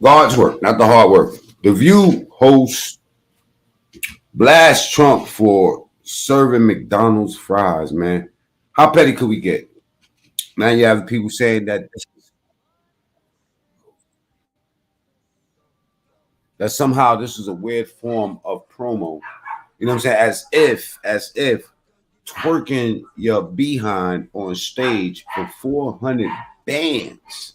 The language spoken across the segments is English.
God's work, not the hard work. The View hosts blast Trump for serving McDonald's fries, man. How petty could we get? Now you have people saying that somehow this is a weird form of promo. You know what I'm saying? As if twerking your behind on stage for 400 bands.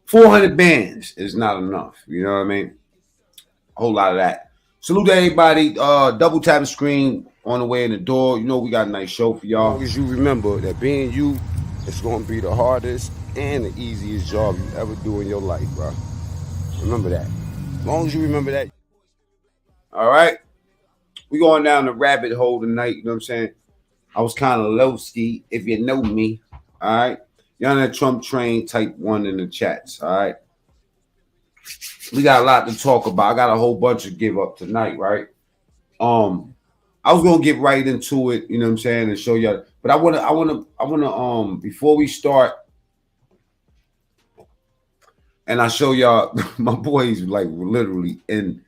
400 bands is not enough. You know what I mean? A whole lot of that. Salute to everybody. Double tap the screen on the way in the door. You know we got a nice show for y'all. As long as you remember that being you is going to be the hardest and the easiest job you ever do in your life, bro. Remember that. As long as you remember that. All right. We going down the rabbit hole tonight. You know what I'm saying? I was kind of low ski, if you know me. All right. Y'all on that Trump train, type 1 in the chats. All right. We got a lot to talk about. I got a whole bunch to give up tonight, right? I was gonna get right into it, you know what I'm saying, and show y'all. But I wanna before we start, and I show y'all my boys like literally in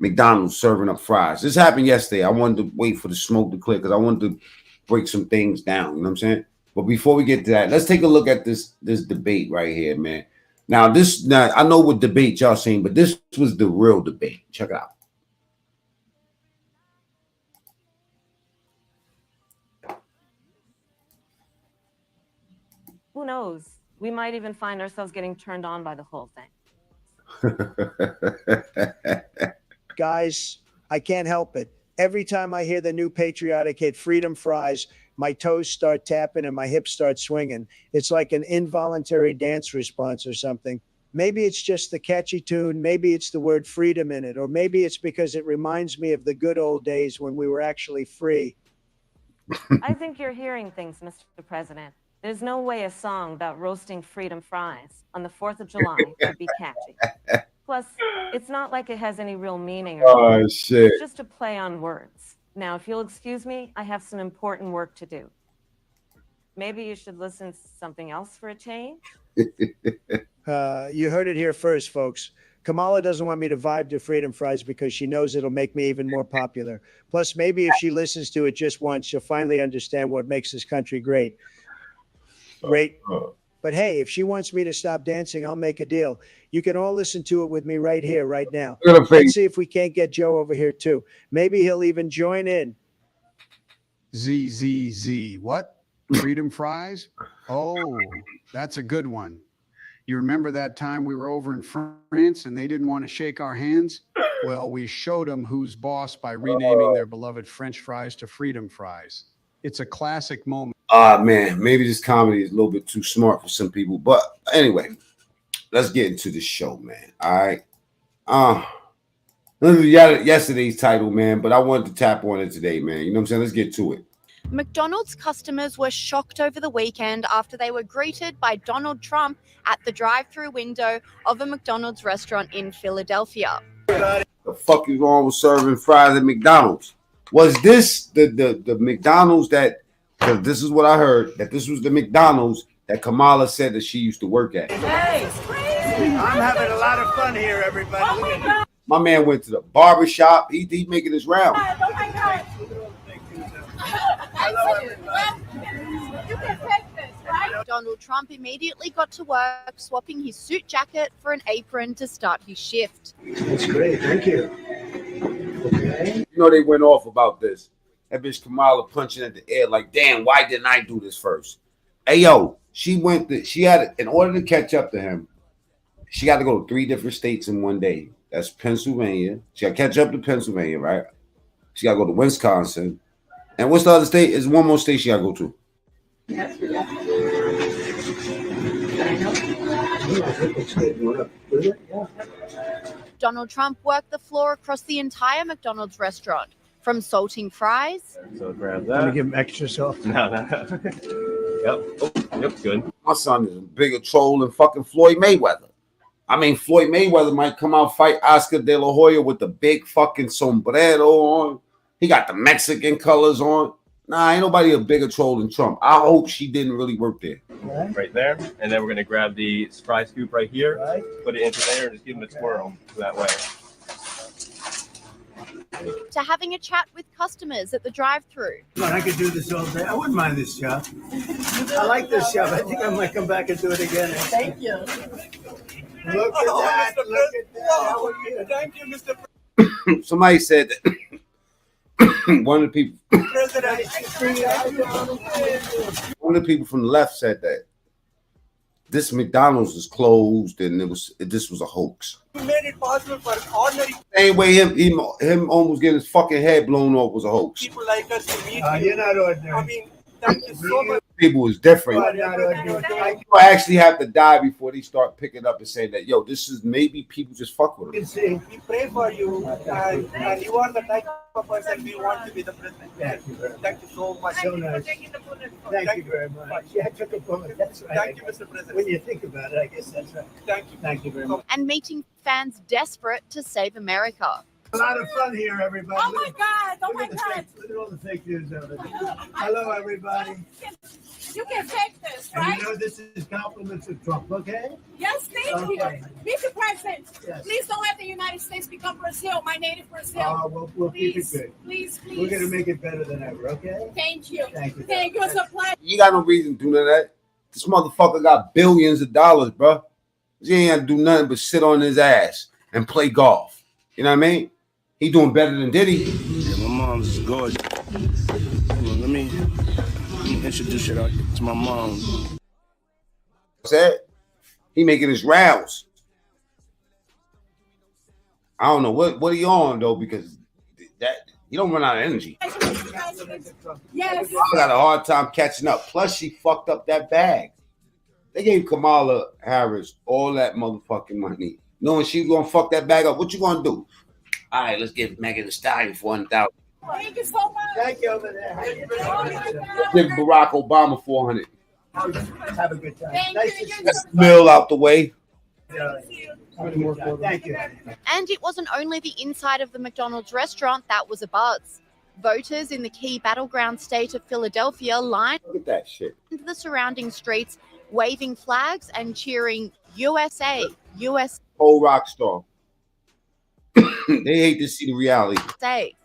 McDonald's serving up fries. This happened yesterday. I wanted to wait for the smoke to clear because I wanted to break some things down, you know what I'm saying? But before we get to that, let's take a look at this debate right here, man. Now, I know what debate y'all seen, but this was the real debate. Check it out. Who knows? We might even find ourselves getting turned on by the whole thing. Guys, I can't help it. Every time I hear the new patriotic hit Freedom Fries, my toes start tapping and my hips start swinging. It's like an involuntary dance response or something. Maybe it's just the catchy tune. Maybe it's the word freedom in it. Or maybe it's because it reminds me of the good old days when we were actually free. I think you're hearing things, Mr. President. There's no way a song about roasting freedom fries on the 4th of July could be catchy. Plus, it's not like it has any real meaning. Oh, shit. It's just a play on words. Now, if you'll excuse me, I have some important work to do. Maybe you should listen to something else for a change? You heard it here first, folks. Kamala doesn't want me to vibe to Freedom Fries because she knows it'll make me even more popular. Plus, maybe if she listens to it just once, she'll finally understand what makes this country great. Great. But hey, if she wants me to stop dancing, I'll make a deal. You can all listen to it with me right here, right now. Let's see if we can't get Joe over here too. Maybe he'll even join in. Z. What? Freedom Fries? Oh, that's a good one. You remember that time we were over in France and they didn't want to shake our hands? Well, we showed them who's boss by renaming their beloved French fries to Freedom Fries. It's a classic moment. Man, maybe this comedy is a little bit too smart for some people. But anyway, let's get into the show, man. All right. Yesterday's title, man, but I wanted to tap on it today, man. You know what I'm saying? Let's get to it. McDonald's customers were shocked over the weekend after they were greeted by Donald Trump at the drive-through window of a McDonald's restaurant in Philadelphia. The fuck is wrong with serving fries at McDonald's? Was this the McDonald's that, because this is what I heard, that this was the McDonald's that Kamala said that she used to work at? Hey, I'm having a lot of fun here, everybody. Oh my man went to the barber shop. He making his round. Oh my God. Hello, everybody. You can take this, right? Donald Trump immediately got to work, swapping his suit jacket for an apron to start his shift. That's great. Thank you. You know they went off about this. That bitch Kamala punching at the air like, damn, why didn't I do this first? Hey, yo, she had, in order to catch up to him, she got to go to 3 different states in one day. That's Pennsylvania. She got to catch up to Pennsylvania, right? She got to go to Wisconsin. And what's the other state? Is one more state she got to go to. Donald Trump worked the floor across the entire McDonald's restaurant, from salting fries. So grab that. Let me give him extra salt. No. Yep. Oh, yep, good. My son is a bigger troll than fucking Floyd Mayweather. I mean, Floyd Mayweather might come out fight Oscar De La Hoya with the big fucking sombrero on. He got the Mexican colors on. Nah, ain't nobody a bigger troll than Trump. I hope she didn't really work there. Right there. And then we're going to grab the fry scoop right here, put it into there, and just give them a twirl that way. To having a chat with customers at the drive-thru. I could do this all day. I wouldn't mind this job. I like this job. I think I might come back and do it again. Thank you. Look at that. Look at that. Thank you, Mr. President. Somebody said that one of the people from the left said that this McDonald's is closed and this was a hoax. He made it possible for ordinary Same way him almost getting his fucking head blown off was a hoax. people like us to meet. You're not ordinary. I mean, thank you so much. People is different. You're not ordinary. People actually have to die before they start picking up and saying that, yo, this is maybe people just fuck with them. We pray for you, and you are the type of person we want to be the president. Thank you so much. So nice. Thank you very much. Yeah, I took a bullet. That's right. Thank you, Mr. President. When you think about it, I guess that's right. Thank you. Thank you very much. And meeting fans desperate to save America. A lot of fun here, everybody. Oh my God! Oh my God! Look at all the fake news over there. Hello, everybody. You can fake this, And right? you know this is compliments of Trump, okay? Yes, thank you. Okay. Mr. President, Yes. please don't let the United States become Brazil, my native Brazil. We'll keep it Please, good. please, please. We're going to make it better than ever, okay? Thank you. Thank you. Thank you. It's a pleasure. You got no reason to do none of that. This motherfucker got billions of dollars, bro. He ain't got to do nothing but sit on his ass and play golf. You know what I mean? He doing better than Diddy. Yeah, my mom's is good. Hold on, let me introduce you to my mom. Said he making his rounds. I don't know what he on though, because that he don't run out of energy. Yes. I got a hard time catching up. Plus, she fucked up that bag. They gave Kamala Harris all that motherfucking money, knowing she was gonna fuck that bag up. What you gonna do? All right, let's give Megan Thee Stallion for 1,000. Thank you so much. Thank you over there. Give Barack Obama 400. Have a good time. Thank Nice you. to see That's Mill out the way. you. Have a good time. Thank you. And it wasn't only the inside of the McDonald's restaurant that was abuzz. Voters in the key battleground state of Philadelphia lined Look at that shit. the surrounding streets, waving flags and cheering USA, USA. Whole rock star. They hate to see the reality.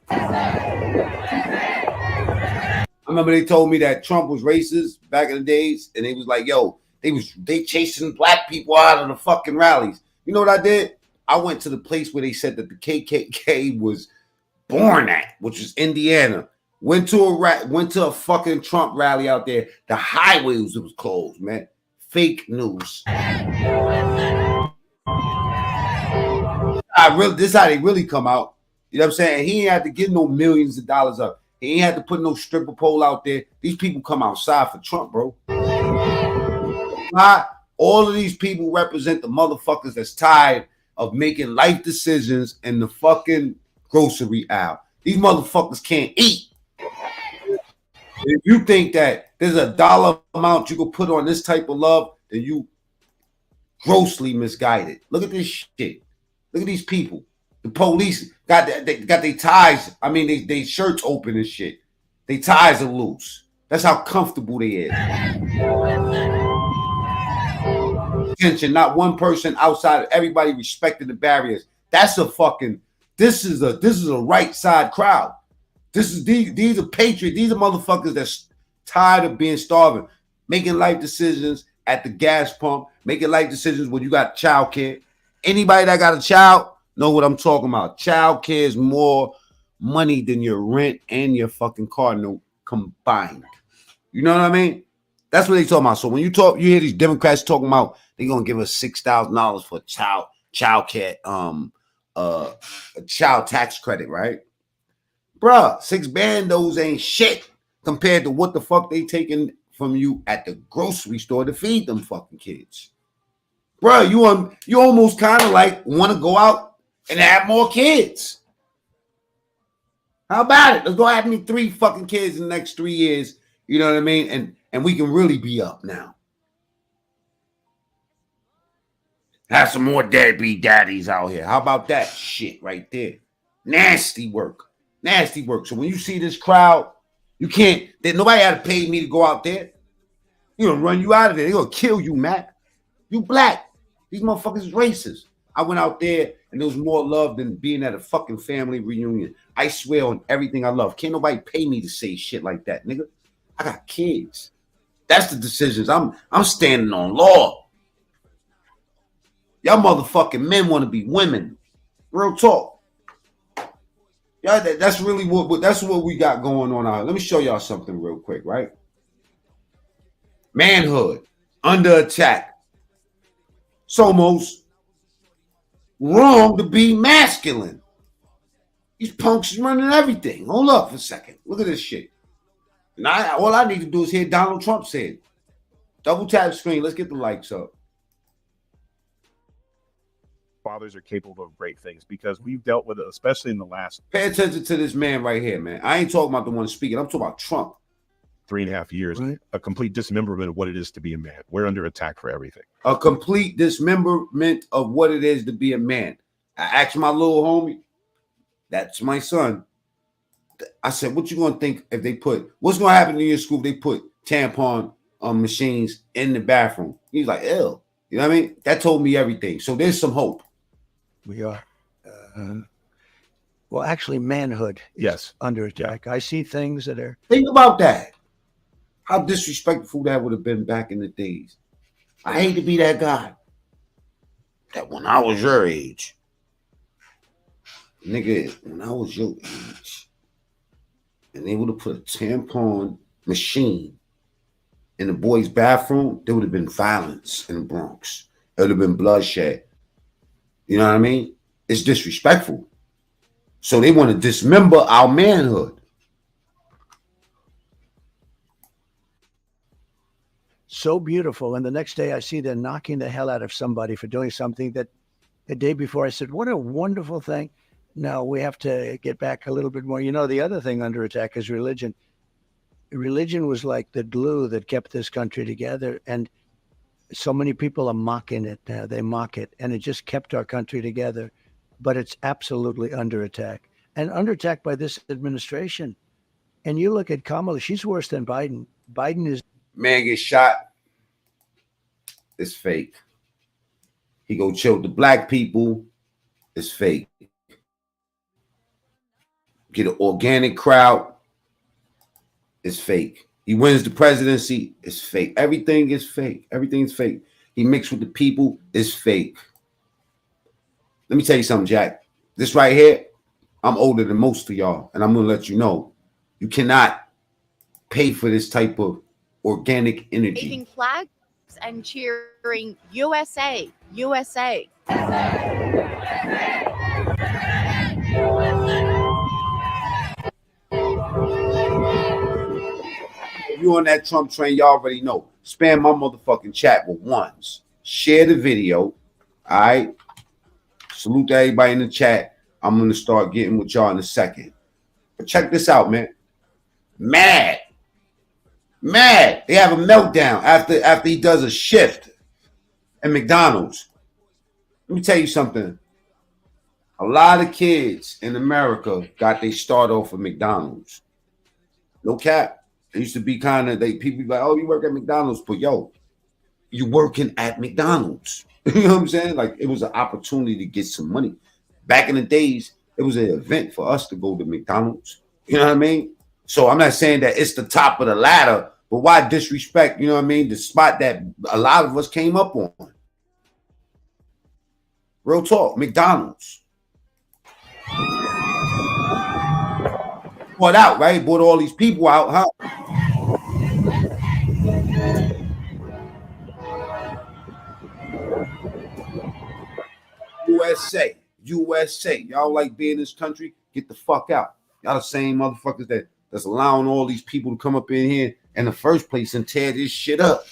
I remember they told me that Trump was racist back in the days, and they was like, yo, they chasing black people out of the fucking rallies. You know what I did? I went to the place where they said that the KKK was born at, which is Indiana. Went to a fucking Trump rally out there. The highways was closed, man. Fake news. This is how they really come out. You know what I'm saying? He ain't had to get no millions of dollars up. He ain't had to put no stripper pole out there. These people come outside for Trump, bro. All of these people represent the motherfuckers that's tired of making life decisions in the fucking grocery aisle. These motherfuckers can't eat. If you think that there's a dollar amount you can put on this type of love, then you grossly misguided. Look at this shit. Look at these people. The police got their ties. I mean, they shirts open and shit. They ties are loose. That's how comfortable they is. Attention, not one person outside. Everybody respecting the barriers. That's a fucking. This is a right side crowd. These are patriots. These are motherfuckers that's tired of being starving, making life decisions at the gas pump, making life decisions when you got child care. Anybody that got a child know what I'm talking about. Child care is more money than your rent and your fucking car note combined. You know what I mean? That's what they talking about. So when you hear these Democrats talking about they're gonna give us $6,000 for child care, a child tax credit, right? Bruh, $6 bandos ain't shit compared to what the fuck they taking from you at the grocery store to feed them fucking kids. Bruh, you almost kind of like want to go out and have more kids. How about it? Let's go have me 3 fucking kids in the next 3 years. You know what I mean? And we can really be up now. Have some more deadbeat daddies out here. How about that shit right there? Nasty work. Nasty work. So when you see this crowd, You can't. Nobody had to pay me to go out there. They're gonna run you out of there. They're gonna kill you, Mac. You black. These motherfuckers is racist. I went out there and there was more love than being at a fucking family reunion. I swear on everything I love. Can't nobody pay me to say shit like that, nigga. I got kids. That's the decisions. I'm standing on law. Y'all motherfucking men want to be women. Real talk. Y'all, that's really what we got going on out here. Let me show y'all something real quick, right? Manhood under attack. It's almost wrong to be masculine. These punks is running everything. Hold up for a second. Look at this shit. And all I need to do is hear Donald Trump say it. Double tap screen. Let's get the likes up. Fathers are capable of great things because we've dealt with it, especially in the last. Pay attention to this man right here, man. I ain't talking about the one speaking. I'm talking about Trump. 3.5 years, right? A complete dismemberment of what it is to be a man. We're under attack for everything. A complete dismemberment of what it is to be a man. I asked my little homie, that's my son. I said, what you gonna think if they what's gonna happen in your school if they put tampon machines in the bathroom? He's like, ew. You know what I mean? That told me everything. So there's some hope. We are. Well, actually, manhood is under attack. Yeah. I see things that are. Think about that. How disrespectful that would have been back in the days. I hate to be that guy. That when I was your age. Nigga, when I was your age. And they would have put a tampon machine in the boys' bathroom, there would have been violence in the Bronx. It would have been bloodshed. You know what I mean? It's disrespectful. So they want to dismember our manhood. So beautiful. And the next day I see they're knocking the hell out of somebody for doing something that the day before I said, what a wonderful thing. No, we have to get back a little bit more. You know, the other thing under attack is religion. Religion was like the glue that kept this country together. And so many people are mocking it now. They mock it. And it just kept our country together. But it's absolutely under attack. And under attack by this administration. And you look at Kamala, she's worse than Biden. Biden is. Man gets shot. It's fake. He go chill the black people. It's fake. Get an organic crowd. It's fake. He wins the presidency. It's fake. Everything is fake. Everything's fake. He mixed with the people. It's fake. Let me tell you something, Jack. This right here, I'm older than most of y'all, and I'm going to let you know, you cannot pay for this type of organic energy. Waving flags and cheering USA, USA. If you're on that Trump train, y'all already know. Spam my motherfucking chat with ones. Share the video. All right. Salute to everybody in the chat. I'm going to start getting with y'all in a second. But check this out, man. Mad. They have a meltdown after he does a shift at McDonald's. Let me tell you something. A lot of kids in America got their start off at McDonald's. No cap. It used to be kind of, people be like, oh, you work at McDonald's. But yo, you working at McDonald's. You know what I'm saying? Like, it was an opportunity to get some money. Back in the days, it was an event for us to go to McDonald's. You know what I mean? So I'm not saying that it's the top of the ladder, but why disrespect, you know what I mean, the spot that a lot of us came up on. Real talk, McDonald's. Bought out, right? Bought all these people out, huh? USA. Y'all like being in this country? Get the fuck out. Y'all the same motherfuckers that's allowing all these people to come up in here in the first place and tear this shit up.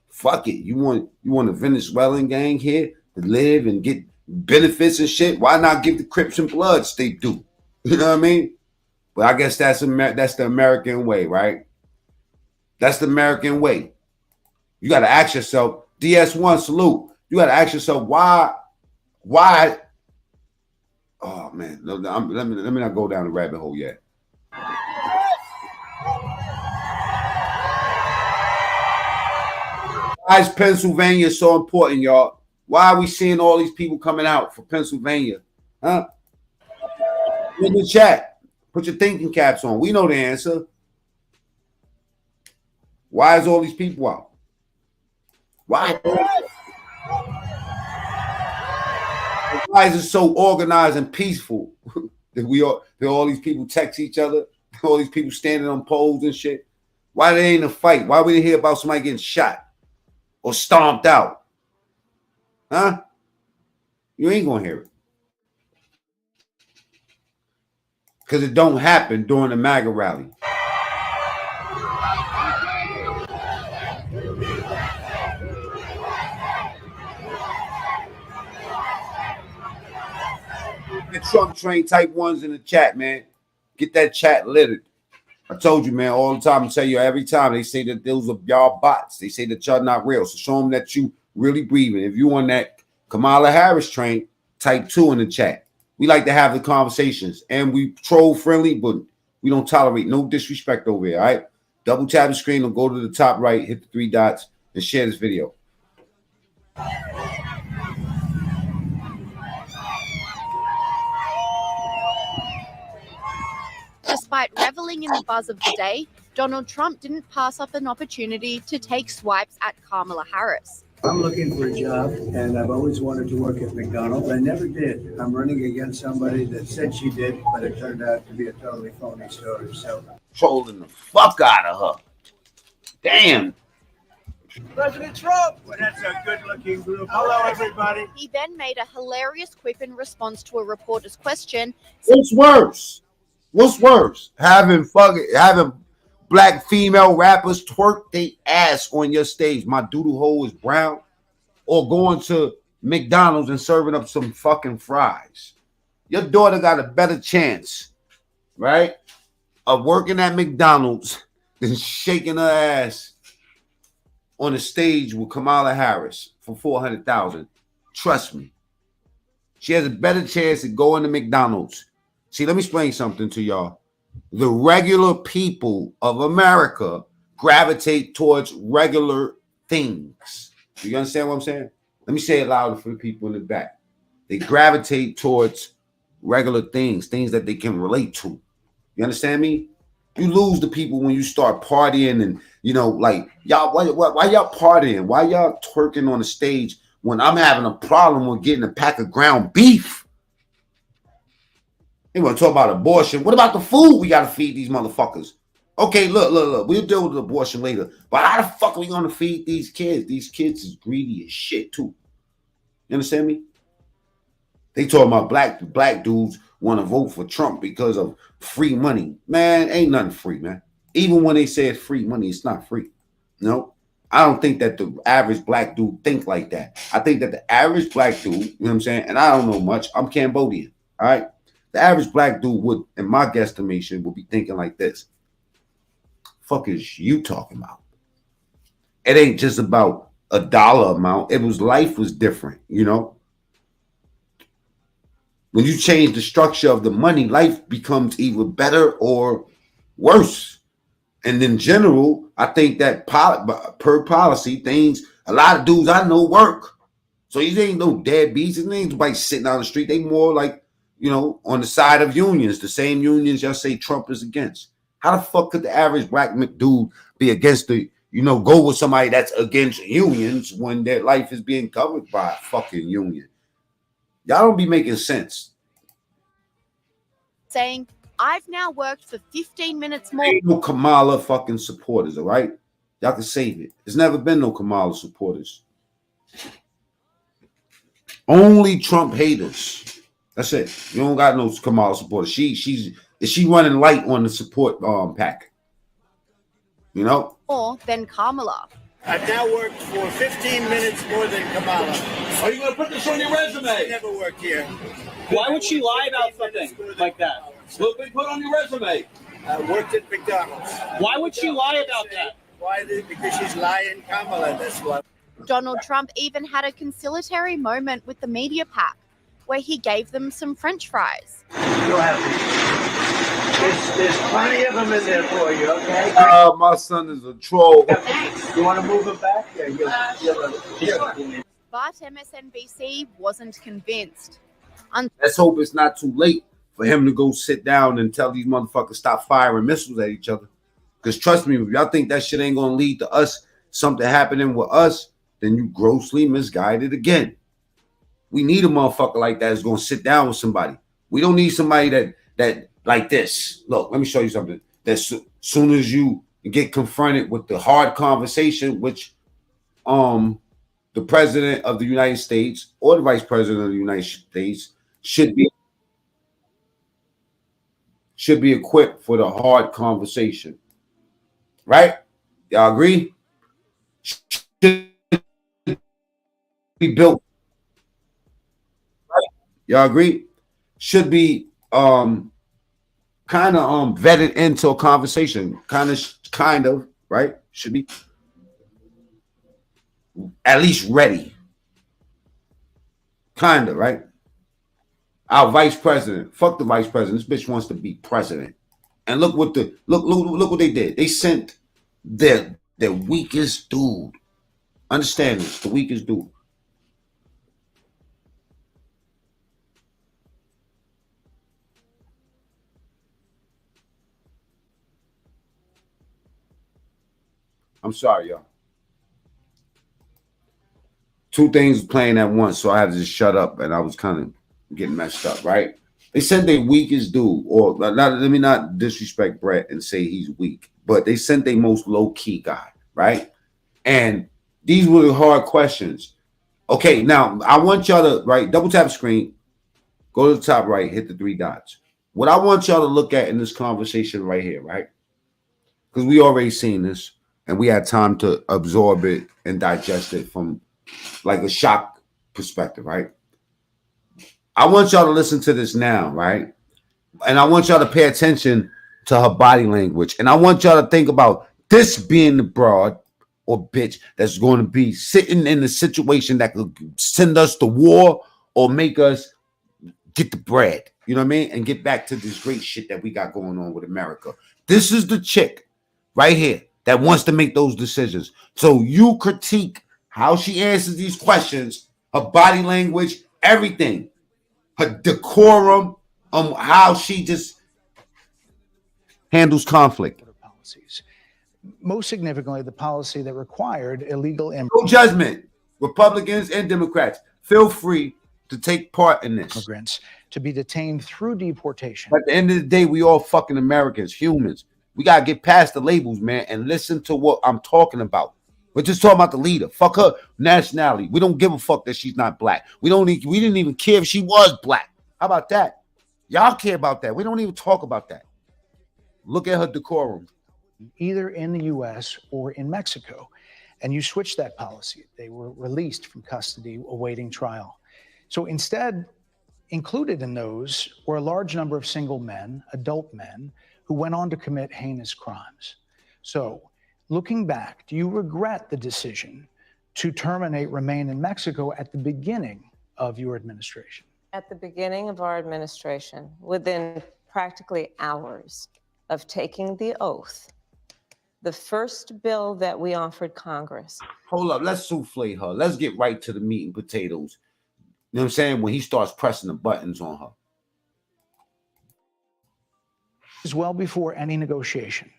Fuck it. You want a Venezuelan gang here to live and get benefits and shit? Why not give the Crips and Bloods they do? You know what I mean? But I guess that's the American way, right? That's the American way. You got to ask yourself, DS1 salute. You got to ask yourself why? Oh man, let me not go down the rabbit hole yet. Why is Pennsylvania so important, y'all? Why are we seeing all these people coming out for Pennsylvania? Huh? In the chat, put your thinking caps on. We know the answer. Why is all these people out? Why? Why is it so organized and peaceful that all these people text each other? All these people standing on poles and shit. Why they ain't a fight? Why we didn't hear about somebody getting shot or stomped out? Huh? You ain't gonna hear it. Because it don't happen during the MAGA rally. The Trump train type ones in the chat, man. Get that chat littered. I told you, man, all the time. I tell you every time they say that those are y'all bots. They say that y'all not real. So show them that you really breathing. If you on that Kamala Harris train, type 2 in the chat. We like to have the conversations, and we troll friendly, but we don't tolerate no disrespect over here. All right, double tap the screen and go to the top right, hit the 3 dots, and share this video. Despite reveling in the buzz of the day, Donald Trump didn't pass up an opportunity to take swipes at Kamala Harris. I'm looking for a job, and I've always wanted to work at McDonald's. I never did. I'm running against somebody that said she did, but it turned out to be a totally phony story. So, trolling the fuck out of her. Damn. President Trump. Well, that's a good-looking group. Hello, everybody. He then made a hilarious quip in response to a reporter's question. What's worse? What's worse? Having black female rappers twerk their ass on your stage. My doodle hole is brown. Or going to McDonald's and serving up some fucking fries. Your daughter got a better chance, right, of working at McDonald's than shaking her ass on the stage with Kamala Harris for $400,000. Trust me. She has a better chance of going to McDonald's. See, let me explain something to y'all. The regular people of America gravitate towards regular things. Do you understand what I'm saying? Let me say it louder for the people in the back. They gravitate towards regular things that they can relate to. You understand me? You lose the people when you start partying and, you know, like, y'all, why y'all partying? Why y'all twerking on the stage when I'm having a problem with getting a pack of ground beef? They want to talk about abortion. What about the food we got to feed these motherfuckers? Okay, look. We'll deal with abortion later. But how the fuck are we going to feed these kids? These kids is greedy as shit, too. You understand me? They talking about black dudes want to vote for Trump because of free money. Man, ain't nothing free, man. Even when they say it's free money, it's not free. No. I don't think that the average black dude think like that. I think that the average black dude, you know what I'm saying? And I don't know much. I'm Cambodian, all right? The average black dude would, in my guesstimation, would be thinking like this. Fuck is you talking about? It ain't just about a dollar amount. Life was different, you know? When you change the structure of the money, life becomes either better or worse. And in general, I think that per policy, a lot of dudes I know work. So these ain't no deadbeats. These ain't nobody sitting on the street. They more like, you know, on the side of unions, the same unions y'all say Trump is against. How the fuck could the average black dude be against go with somebody that's against unions when their life is being covered by a fucking union? Y'all don't be making sense. Saying, I've now worked for 15 minutes more. Ain't no Kamala fucking supporters, all right? Y'all can save it. There's never been no Kamala supporters. Only Trump haters. That's it. You don't got no Kamala supporters. She's running light on the support pack. You know? More than Kamala. I've now worked for 15 minutes more than Kamala. Are you going to put this on your resume? I never worked here. Why would she lie about something like that? Look, we put on your resume. I worked at McDonald's. Why would she lie about that? Why? Because she's lying, Kamala. That's why. Donald Trump even had a conciliatory moment with the media pack, where he gave them some French fries. You'll have There's plenty of them in there for you, okay? My son is a troll. You want to move him back? Yeah, But MSNBC wasn't convinced. Let's hope it's not too late for him to go sit down and tell these motherfuckers stop firing missiles at each other. Because trust me, if y'all think that shit ain't going to lead to us, something happening with us, then you grossly misguided again. We need a motherfucker like that that's going to sit down with somebody. We don't need somebody that like this. Look, let me show you something. That soon as you get confronted with the hard conversation, which the president of the United States or the vice president of the United States should be equipped for the hard conversation. Right? Y'all agree? Should be built. Right? Y'all agree? Should be kind of vetted into a conversation. Kind of, right? Should be at least ready. Kind of, right? Our vice president, fuck the vice president. This bitch wants to be president. And look what what they did. They sent their weakest dude. Understand this, the weakest dude. I'm sorry, y'all. Two things playing at once, so I had to just shut up, and I was kind of getting messed up, right? They sent their weakest dude, or let me not disrespect Brett and say he's weak, but they sent their most low-key guy, right? And these were the hard questions. Okay, now I want y'all to, right, double tap the screen, go to the top right, hit the 3 dots. What I want y'all to look at in this conversation right here, right? Because we already seen this, and we had time to absorb it and digest it from like a shock perspective, right? I want y'all to listen to this now, right? And I want y'all to pay attention to her body language. And I want y'all to think about this being the broad or bitch that's going to be sitting in the situation that could send us to war or make us get the bread, you know what I mean? And get back to this great shit that we got going on with America. This is the chick right here that wants to make those decisions. So you critique how she answers these questions, her body language, everything, her decorum, how she just handles conflict. Policies. Most significantly, the policy that required illegal no judgment. Republicans and Democrats, feel free to take part in this. Immigrants to be detained through deportation. At the end of the day, we all fucking Americans, humans. We gotta get past the labels, man, and listen to what I'm talking about. We're just talking about the leader. Fuck her nationality. We don't give a fuck that she's not black. We didn't even care if she was black. How about that? Y'all care about that. We don't even talk about that. Look at her decorum. Either in the U.S. or in Mexico. And you switched that policy. They were released from custody awaiting trial. So instead, included in those were a large number of single men, adult men, who went on to commit heinous crimes. So looking back, do you regret the decision to terminate Remain in Mexico at the beginning of your administration? At the beginning of our administration, within practically hours of taking the oath, the first bill that we offered Congress. Hold up, let's souffle her. Let's get right to the meat and potatoes. You know what I'm saying? When he starts pressing the buttons on her. This is well before any negotiation.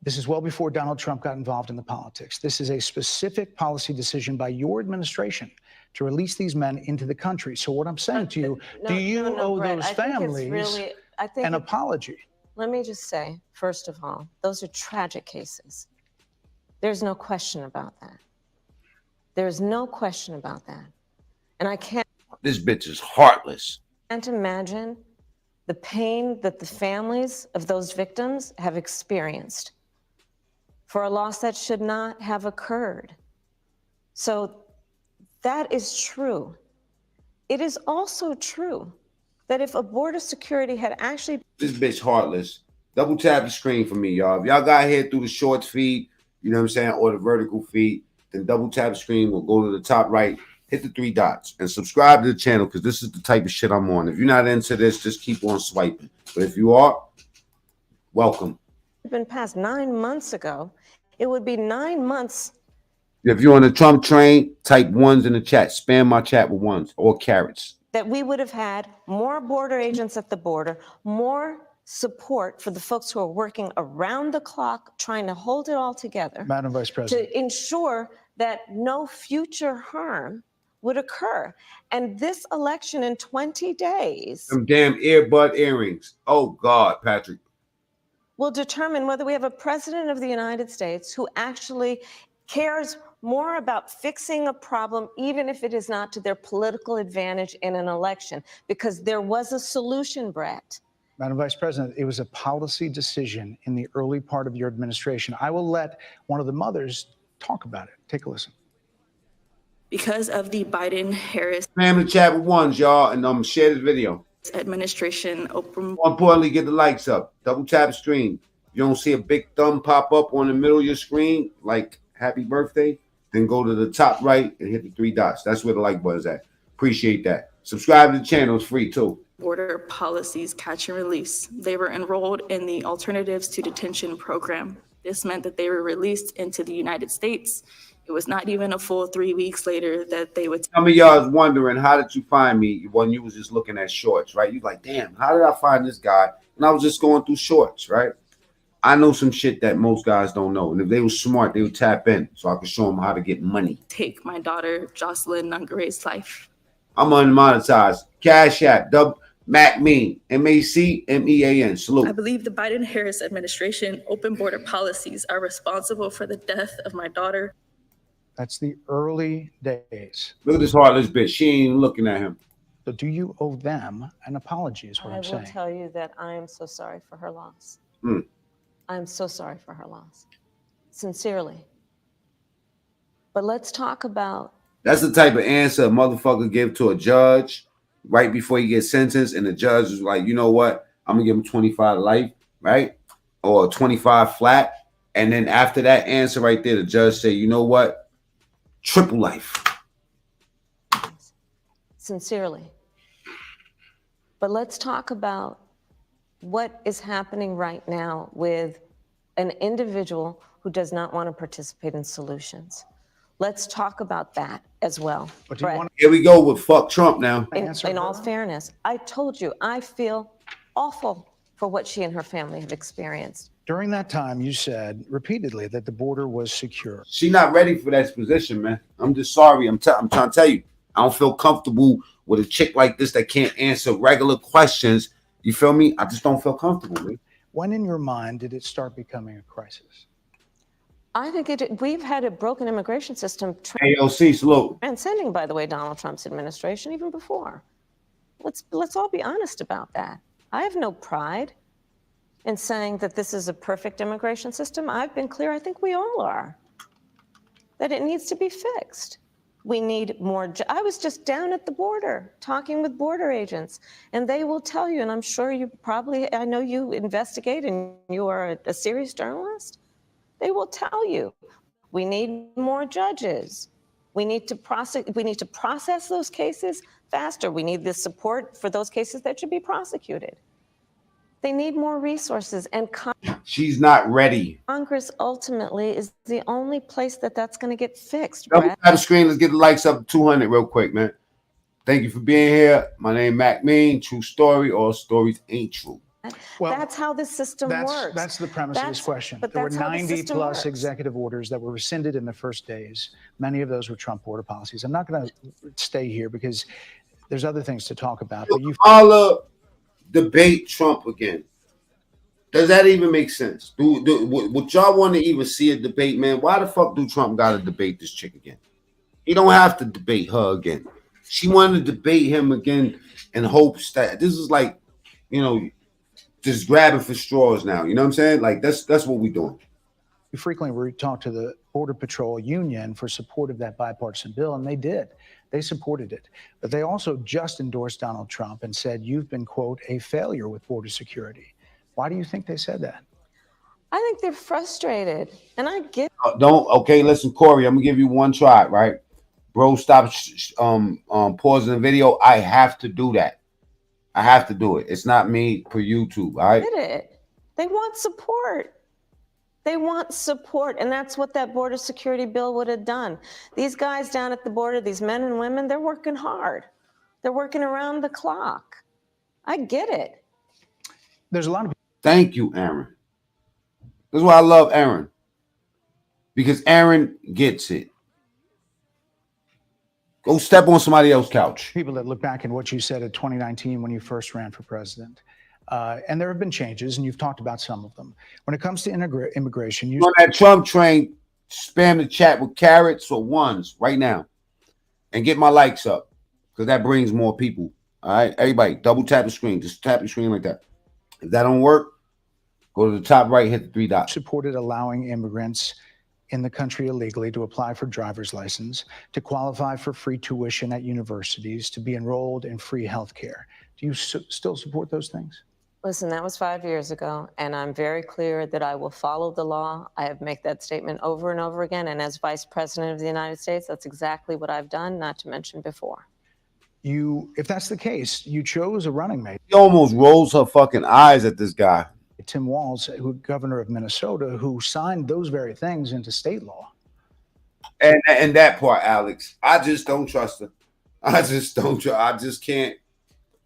This is well before Donald Trump got involved in the politics. This is a specific policy decision by your administration to release these men into the country. So what I'm saying to you, do you owe Brett, those families an apology? Let me just say, first of all, those are tragic cases. There's no question about that. There's no question about that. And I can't. This bitch is heartless. Can't imagine the pain that the families of those victims have experienced for a loss that should not have occurred. So that is true. It is also true that if a border security had actually... This bitch heartless. Double tap the screen for me, y'all. If y'all got here through the shorts feed, you know what I'm saying, or the vertical feed, then double tap the screen. We'll go to the top right, hit the 3 dots, and subscribe to the channel because this is the type of shit I'm on. If you're not into this, just keep on swiping. But if you are, Welcome. Been passed 9 months ago, it would be 9 months. If you're on the Trump train, type ones in the chat. Spam my chat with ones or carrots. That we would have had more border agents at the border, more support for the folks who are working around the clock, trying to hold it all together. Madam Vice President. To ensure that no future harm would occur. And this election in 20 days. Them damn earbud earrings. Oh, God, Patrick. Will determine whether we have a president of the United States who actually cares more about fixing a problem, even if it is not to their political advantage in an election, because there was a solution, Brett. Madam Vice President, it was a policy decision in the early part of your administration. I will let one of the mothers talk about it. Take a listen. Because of the Biden-Harris Spam the chat with ones, y'all, and share this video. administration, More importantly, get the likes up. Double tap stream. If you don't see a big thumb pop up on the middle of your screen, like happy birthday, then go to the top right and hit the 3 dots. That's where the like button is at. Appreciate that. Subscribe to the channel. It's free too. border policies catch and release. They were enrolled in the Alternatives to Detention program. This meant that they were released into the United States. It was not even a full 3 weeks later that they would. Some of y'all is wondering, how did you find me when you was just looking at shorts, right? You like, damn, how did I find this guy? And I was just going through shorts, right? I know some shit that most guys don't know. And if they were smart, they would tap in so I could show them how to get money. Take my daughter, Jocelyn Nungare's life. I'm unmonetized. Cash App, MacMean, MacMean. Salute. I believe the Biden-Harris administration open border policies are responsible for the death of my daughter. That's the early days. Look at this heartless bitch. She ain't even looking at him. So do you owe them an apology is what I'm saying. I will tell you that I am so sorry for her loss. I'm so sorry for her loss. Sincerely. But let's talk about. That's the type of answer a motherfucker give to a judge right before he gets sentenced, and the judge is like, you know what? I'm gonna give him 25 life, right? Or 25 flat. And then after that answer right there, the judge say, you know what? Triple life. Sincerely. But let's talk about what is happening right now with an individual who does not want to participate in solutions. Let's talk about that as well. Here we go with fuck Trump now. In all fairness, I told you, I feel awful for what she and her family have experienced. During that time, you said repeatedly that the border was secure. She not ready for that position, man. I'm just sorry. I'm trying to tell you, I don't feel comfortable with a chick like this that can't answer regular questions. You feel me? I just don't feel comfortable, man. When in your mind did it start becoming a crisis? I think we've had a broken immigration system. AOC, salute. Transcending, by the way, Donald Trump's administration, even before. Let's all be honest about that. I have no pride in saying that this is a perfect immigration system. I've been clear, I think we all are, that it needs to be fixed. We need more. I was just down at the border talking with border agents, and they will tell you, and I'm sure you probably, I know you investigate and you are a serious journalist. They will tell you, we need more judges. We need to process those cases faster. We need the support for those cases that should be prosecuted. They need more resources, and she's not ready. Congress ultimately is the only place that's going to get fixed. Double tap the screen. Let's get the likes up to 200 real quick, man. Thank you for being here. My name is MacMean. True story. All stories ain't true. Well, that's how this system works. That's the premise of this question. There were 90 plus executive orders that were rescinded in the first days. Many of those were Trump border policies. I'm not going to stay here because there's other things to talk about. But you debate Trump again. Does that even make sense? Would y'all want to even see a debate, man? Why the fuck do Trump got to debate this chick again? He don't have to debate her again. She wanted to debate him again in hopes that this is like, you know, just grabbing for straws now. You know what I'm saying? Like that's what we're doing. We frequently talk to the Border Patrol Union for support of that bipartisan bill, and they did. They supported it. But they also just endorsed Donald Trump and said, you've been, quote, a failure with border security. Why do you think they said that? I think they're frustrated. And I get Okay, listen, Corey, I'm gonna give you one try, right? Bro, stop pausing the video. I have to do that. I have to do it. It's not me per YouTube, all right? Did it. They want support. They want support, and that's what that border security bill would have done. These guys down at the border, these men and women, they're working hard. They're working around the clock. I get it. There's a lot of. Thank you, Aaron. That's why I love Aaron. Because Aaron gets it. Go step on somebody else's couch. People that look back at what you said in 2019 when you first ran for president. And there have been changes, and you've talked about some of them. When it comes to immigration, you on that Trump train, spam the chat with carrots or ones right now. And get my likes up. Because that brings more people. All right? Everybody, double tap the screen. Just tap the screen like that. If that don't work, go to the top right, hit the 3 dots. supported allowing immigrants in the country illegally to apply for driver's license, to qualify for free tuition at universities, to be enrolled in free health care. Do you still support those things? Listen, that was 5 years ago, and I'm very clear that I will follow the law. I have made that statement over and over again, and as Vice President of the United States, that's exactly what I've done, not to mention before. If that's the case, you chose a running mate. She almost rolls her fucking eyes at this guy. Tim Walz, who governor of Minnesota, who signed those very things into state law. And that part, Alex, I just don't trust her. I just can't,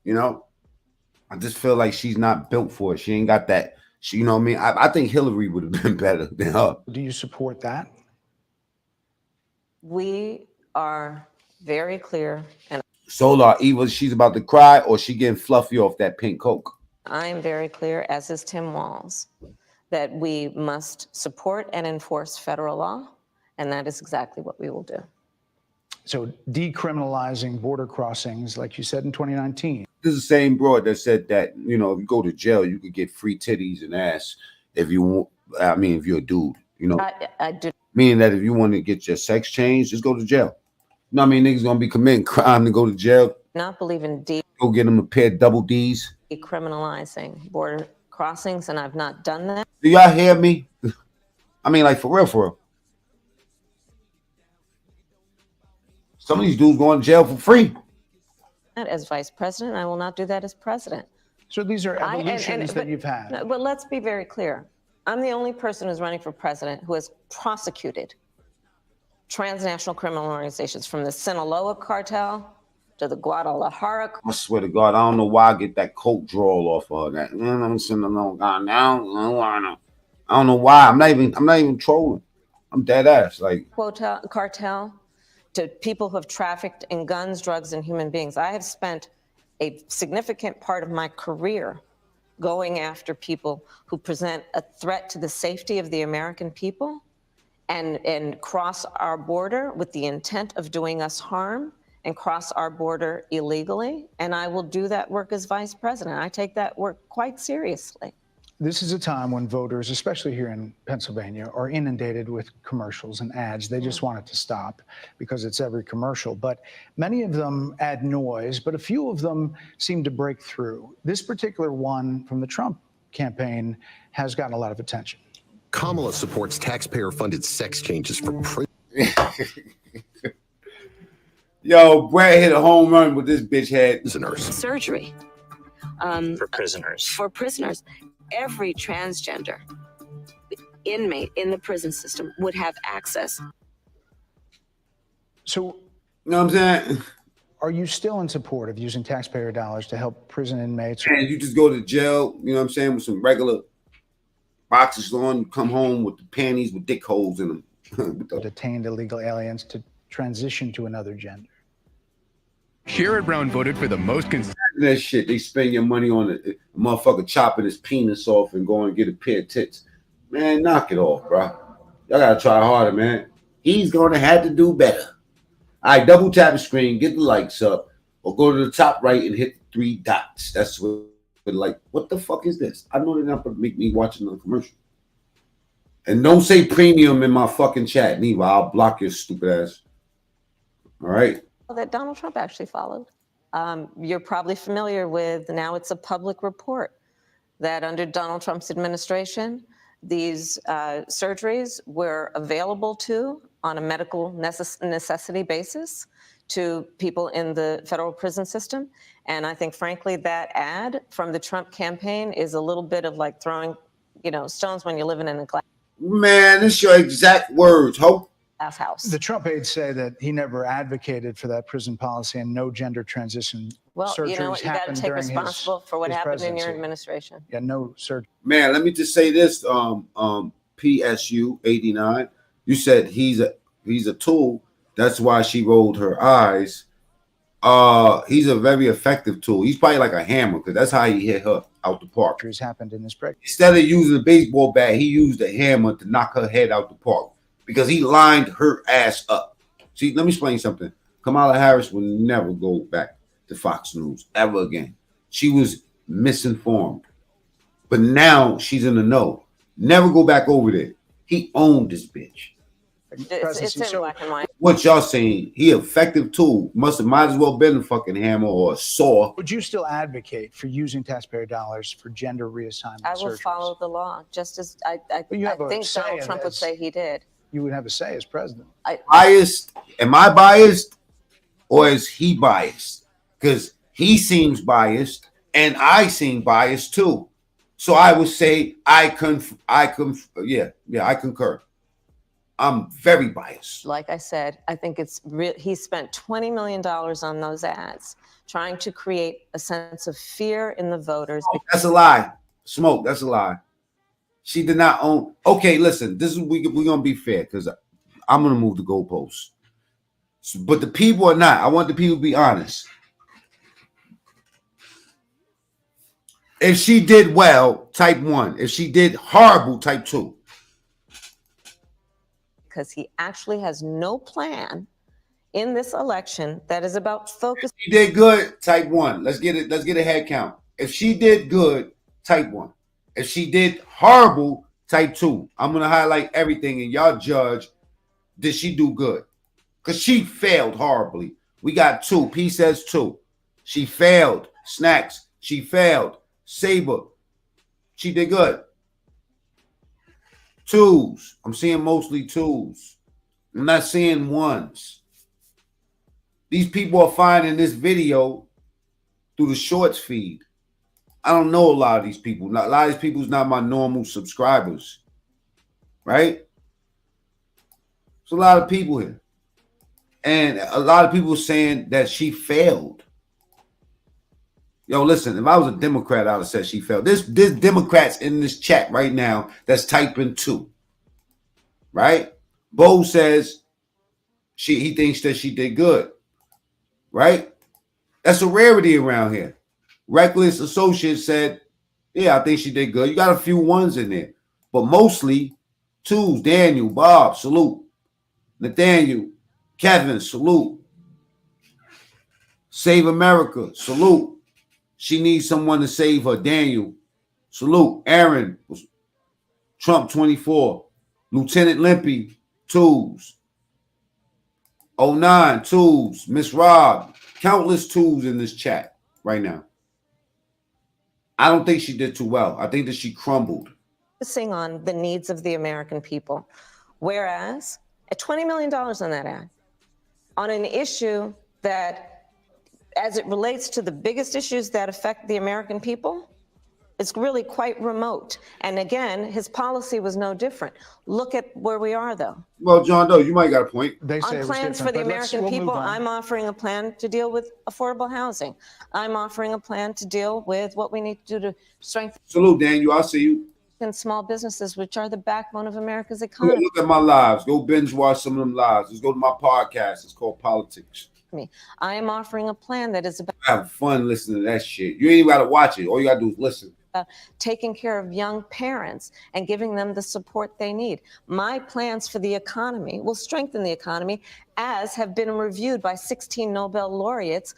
you know. I just feel like she's not built for it. She ain't got that. You know what I mean? I think Hillary would have been better than her. Do you support that? We are very clear, and Solar, either she's about to cry or she getting fluffy off that pink Coke. I am very clear, as is Tim Walz, that we must support and enforce federal law, and that is exactly what we will do. So decriminalizing border crossings, like you said in 2019. This is the same broad that said that, you know, if you go to jail, you could get free titties and ass if you want. I mean, if you're a dude, you know. I do. Meaning that if you want to get your sex changed, just go to jail. You know what I mean? Niggas gonna be committing crime to go to jail. Not believe in Go get them a pair of double D's. decriminalizing border crossings, and I've not done that. Do y'all hear me? I mean, like, for real, for real. Some of these dudes going to jail for free. As vice president, I will not do that as president. So these are evolutions that you've had. But let's be very clear. I'm the only person who's running for president who has prosecuted transnational criminal organizations, from the Sinaloa cartel to the Guadalajara. I swear to God, I don't know why I get that coke drawl off of her. That I'm Sinaloa guy now. I don't know why. I'm not even trolling. I'm dead ass. Like Cartel to people who have trafficked in guns, drugs, and human beings. I have spent a significant part of my career going after people who present a threat to the safety of the American people and cross our border with the intent of doing us harm and cross our border illegally. And I will do that work as vice president. I take that work quite seriously. This is a time when voters, especially here in Pennsylvania, are inundated with commercials and ads. They just want it to stop because it's every commercial. But many of them add noise, but a few of them seem to break through. This particular one from the Trump campaign has gotten a lot of attention. Kamala supports taxpayer-funded sex changes for prison. Yo, Brad hit a home run with this bitch head. Surgery. For prisoners. For prisoners. Every transgender inmate in the prison system would have access. So, you know what I'm saying? Are you still in support of using taxpayer dollars to help prison inmates? And you just go to jail, you know what I'm saying, with some regular boxers on, you come home with the panties with dick holes in them. Detained illegal aliens to transition to another gender. Sherrod Brown voted for the most that shit. They spend your money on a motherfucker chopping his penis off and going and get a pair of tits. Man, knock it off, bro. Y'all gotta try harder, man. He's gonna have to do better. All right, double tap the screen, get the likes up, or go to the top right and hit the 3 dots. That's what, like, what the fuck is this? I know they're not gonna make me watch another commercial. And don't say premium in my fucking chat, neither. I'll block your stupid ass. All right. That Donald Trump actually followed. You're probably familiar with, now it's a public report, that under Donald Trump's administration, these surgeries were available on a medical necessity basis to people in the federal prison system. And I think, frankly, that ad from the Trump campaign is a little bit of like throwing stones when you're living in a Man, this your exact words, Hope. glass house. The Trump aides say that he never advocated for that prison policy and no gender transition Well, surgeries you know what? You got to happened take during responsible for what his happened in your presidency. administration. Yeah, no surgery. Man, let me just say this, PSU 89. You said he's a tool. That's why she rolled her eyes. He's a very effective tool. He's probably like a hammer because that's how he hit her out the park. Happened in this break. Instead of using a baseball bat, he used a hammer to knock her head out the park because he lined her ass up. See, let me explain something. Kamala Harris will never go back to Fox News ever again. She was misinformed, but now she's in the know. Never go back over there. He owned this bitch. It's in black and white. What y'all saying? He effective tool. Might as well been a fucking hammer or a saw. Would you still advocate for using taxpayer dollars for gender reassignment I will surgeries? follow the law, just as I you have a think say Donald in Trump would this. say he did. You would have a say as president. Biased? Am I biased, or is he biased? Because he seems biased, and I seem biased too. So I would say I concur. I'm very biased. Like I said, I think it's real. He spent $20 million on those ads, trying to create a sense of fear in the voters. That's a lie. Smoke. That's a lie. She did not own. Okay, listen. This is we're gonna be fair because I'm gonna move the goalposts. But the people are not. I want the people to be honest. If she did well, type 1. If she did horrible, type 2. Because he actually has no plan in this election that is about focus. She did good, type 1. Let's get it. Let's get a head count. If she did good, type 1. If she did horrible, type 2. I'm gonna highlight everything and y'all judge. Did she do good? Because she failed horribly. We got 2. P says 2. She failed. Snacks. She failed. Saber. She did good. 2s. I'm seeing mostly 2s. I'm not seeing 1s. These people are finding this video through the shorts feed. I don't know a lot of these people. A lot of these people is not my normal subscribers. Right? There's a lot of people here. And a lot of people saying that she failed. Yo, listen, if I was a Democrat, I would have said she failed. There's Democrats in this chat right now that's typing 2. Right? Bo says he thinks that she did good. Right? That's a rarity around here. Reckless Associate said, yeah, I think she did good. You got a few 1s in there. But mostly 2s. Daniel, Bob, salute. Nathaniel, Kevin, salute. Save America, salute. She needs someone to save her. Daniel, salute. Aaron, Trump 24. Lieutenant Limpy, 2s. 09, 2s. Miss Rob, countless 2s in this chat right now. I don't think she did too well. I think that she crumbled. Focusing on the needs of the American people. Whereas at $20 million on that ad, on an issue that, as it relates to the biggest issues that affect the American people, it's really quite remote. And again, his policy was no different. Look at where we are, though. Well, John Doe, you might got a point. They say On plans for the American people, I'm offering a plan to deal with affordable housing. I'm offering a plan to deal with what we need to do to strengthen Salute, Daniel. I see you. small businesses, which are the backbone of America's economy. Look at my lives. Go binge watch some of them lives. Let's go to my podcast. It's called Politics. I am offering a plan that is about Have fun listening to that shit. You ain't even got to watch it. All you got to do is listen. taking care of young parents and giving them the support they need. My plans for the economy will strengthen the economy, as have been reviewed by 16 Nobel laureates,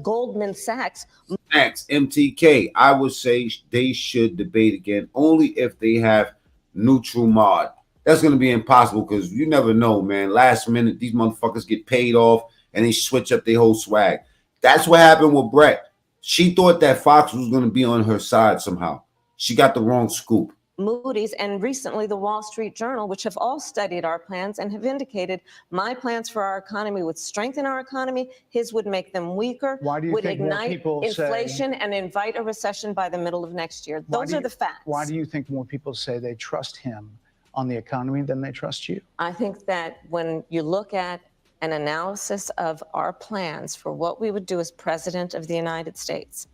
Goldman Sachs. Max, MTK, I would say they should debate again only if they have neutral mod. That's going to be impossible because you never know, man. Last minute, these motherfuckers get paid off and they switch up their whole swag. That's what happened with Brett. She thought that Fox was going to be on her side somehow. She got the wrong scoop. Moody's, and recently the Wall Street Journal, which have all studied our plans and have indicated my plans for our economy would strengthen our economy, his would make them weaker, Why do you would think more ignite people inflation and invite a recession by the middle of next year. Those are the facts. Why do you think more people say they trust him on the economy than they trust you? I think that when you look at an analysis of our plans for what we would do as President of the United States,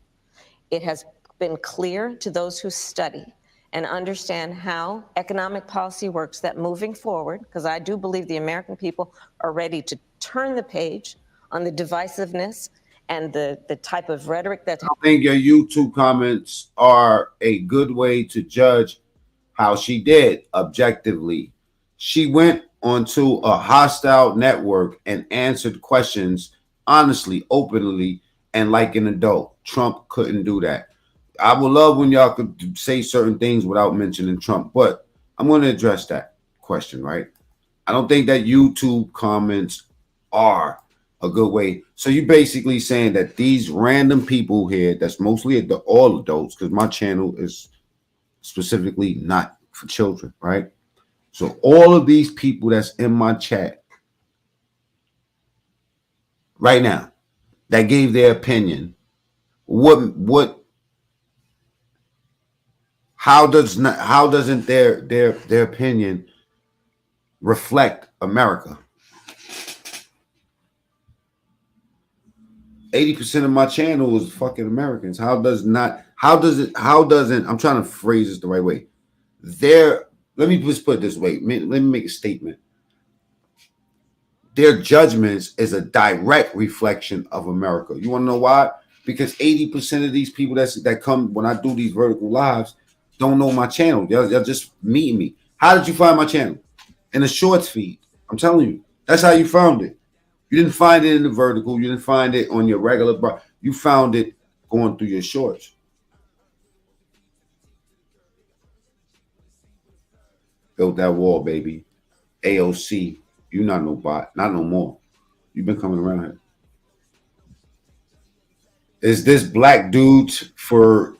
it has been clear to those who study and understand how economic policy works that moving forward, because I do believe the American people are ready to turn the page on the divisiveness and the type of rhetoric that— I think your YouTube comments are a good way to judge how she did objectively. She went onto a hostile network and answered questions honestly, openly, and like an adult. Trump couldn't do that. I would love when y'all could say certain things without mentioning Trump, but I'm going to address that question, right? I don't think that YouTube comments are a good way. So you basically saying that these random people here, that's mostly all adults, because my channel is specifically not for children, right? So all of these people that's in my chat right now that gave their opinion, how doesn't their opinion reflect America? 80% of my channel is fucking Americans. How doesn't, I'm trying to phrase this the right way. Let me just put it this way. Let me make a statement. Their judgments is a direct reflection of America. You want to know why? Because 80% of these people that come when I do these vertical lives don't know my channel. They're just meeting me. How did you find my channel? In the shorts feed. I'm telling you. That's how you found it. You didn't find it in the vertical. You didn't find it on your regular bar. You found it going through your shorts. Built that wall, baby. AOC. You not no bot. Not no more. You've been coming around here. Is this black dudes for...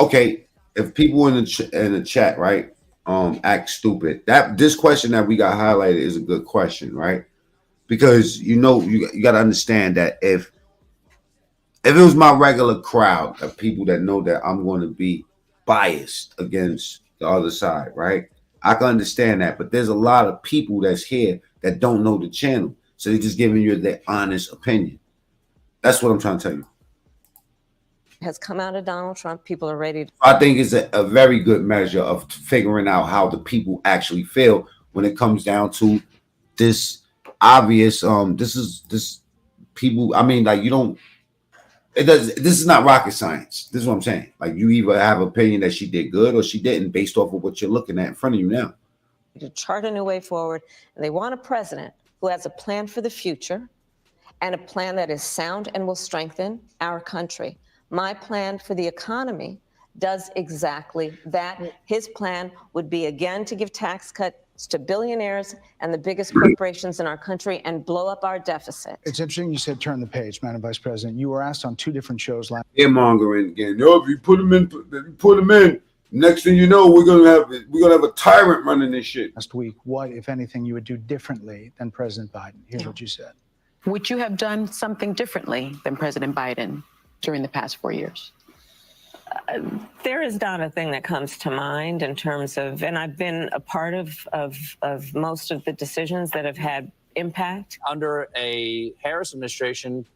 Okay, if people in the chat, right, act stupid, this question that we got highlighted is a good question, right? Because you got to understand that if it was my regular crowd of people that know that I'm going to be biased against the other side, right? I can understand that, but there's a lot of people that's here that don't know the channel, so they're just giving you their honest opinion. That's what I'm trying to tell you. Has come out of Donald Trump. People are ready to— I think it's a very good measure of figuring out how the people actually feel when it comes down to this obvious. This people. I mean, like this is not rocket science. This is what I'm saying. Like you either have an opinion that she did good or she didn't, based off of what you're looking at in front of you now. to chart a new way forward, and they want a president who has a plan for the future and a plan that is sound and will strengthen our country. My plan for the economy does exactly that. His plan would be, again, to give tax cuts to billionaires and the biggest corporations in our country and blow up our deficit. It's interesting you said turn the page, Madam Vice President. You were asked on 2 different shows last— Mongering again. Yo, if you put them in, next thing you know, we're gonna have a tyrant running this shit. Last week, what, if anything, you would do differently than President Biden? Here's what you said. Would you have done something differently than President Biden during the past 4 years? There is not a thing that comes to mind in terms of, and I've been a part of most of the decisions that have had impact. Under a Harris administration,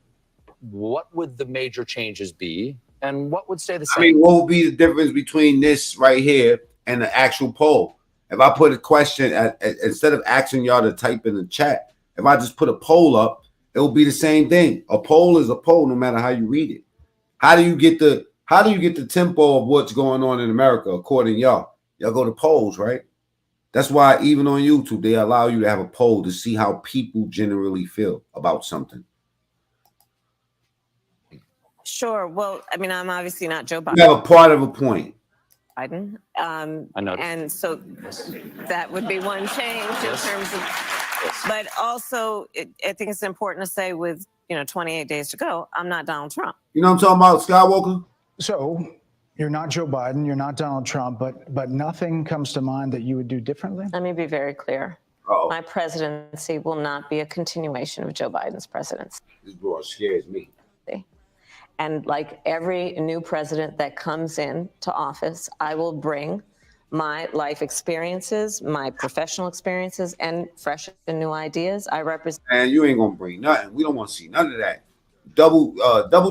what would the major changes be and what would stay the same? I mean, what would be the difference between this right here and the actual poll? If I put a question, instead of asking y'all to type in the chat, if I just put a poll up, it will be the same thing. A poll is a poll no matter how you read it. How do you get the tempo of what's going on in America according to y'all? Y'all go to polls, right? That's why even on YouTube, they allow you to have a poll to see how people generally feel about something. Sure. Well, I mean, I'm obviously not Joe Biden. You have a part of a point. Biden. I know. And so that would be one change in terms of, but also I think it's important to say with, 28 days to go, I'm not Donald Trump. You know what I'm talking about, Skywalker? So You're not Joe Biden, you're not Donald Trump, but nothing comes to mind that you would do differently? Let me be very clear. Uh-oh. My presidency will not be a continuation of Joe Biden's presidency. This boy scares me. And like every new president that comes into office, I will bring my life experiences, my professional experiences, and fresh and new ideas. I represent. And you ain't gonna bring nothing. We don't want to see none of that. Double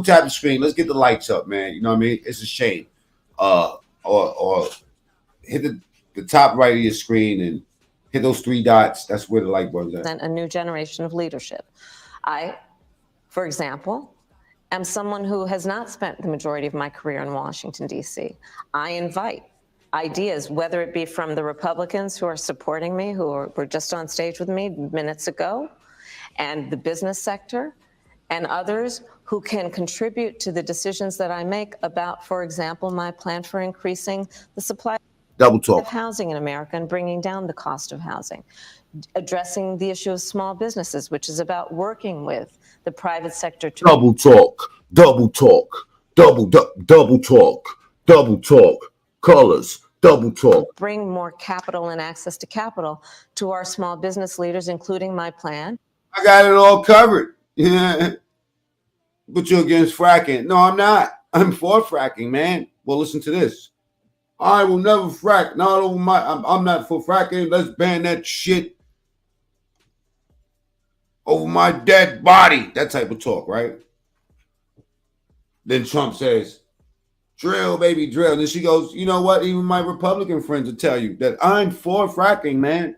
tap the screen. Let's get the lights up, man. You know what I mean? It's a shame. Or hit the top right of your screen and hit those 3 dots. That's where the light bulb's at. A new generation of leadership. I, for example, am someone who has not spent the majority of my career in Washington, D.C. I invite ideas, whether it be from the Republicans who are supporting me, who were just on stage with me minutes ago, and the business sector, and others who can contribute to the decisions that I make about, for example, my plan for increasing the supply of housing in America and bringing down the cost of housing, addressing the issue of small businesses, which is about working with the private sector to double talk, colors, double talk. Bring more capital and access to capital to our small business leaders, including my plan. I got it all covered. Yeah. But you're against fracking. No, I'm not. I'm for fracking, man. Well, listen to this. I will never frack. Not over my. I'm not for fracking. Let's ban that shit over my dead body. That type of talk, right? Then Trump says, drill, baby, drill. And then she goes, you know what? Even my Republican friends will tell you that I'm for fracking, man.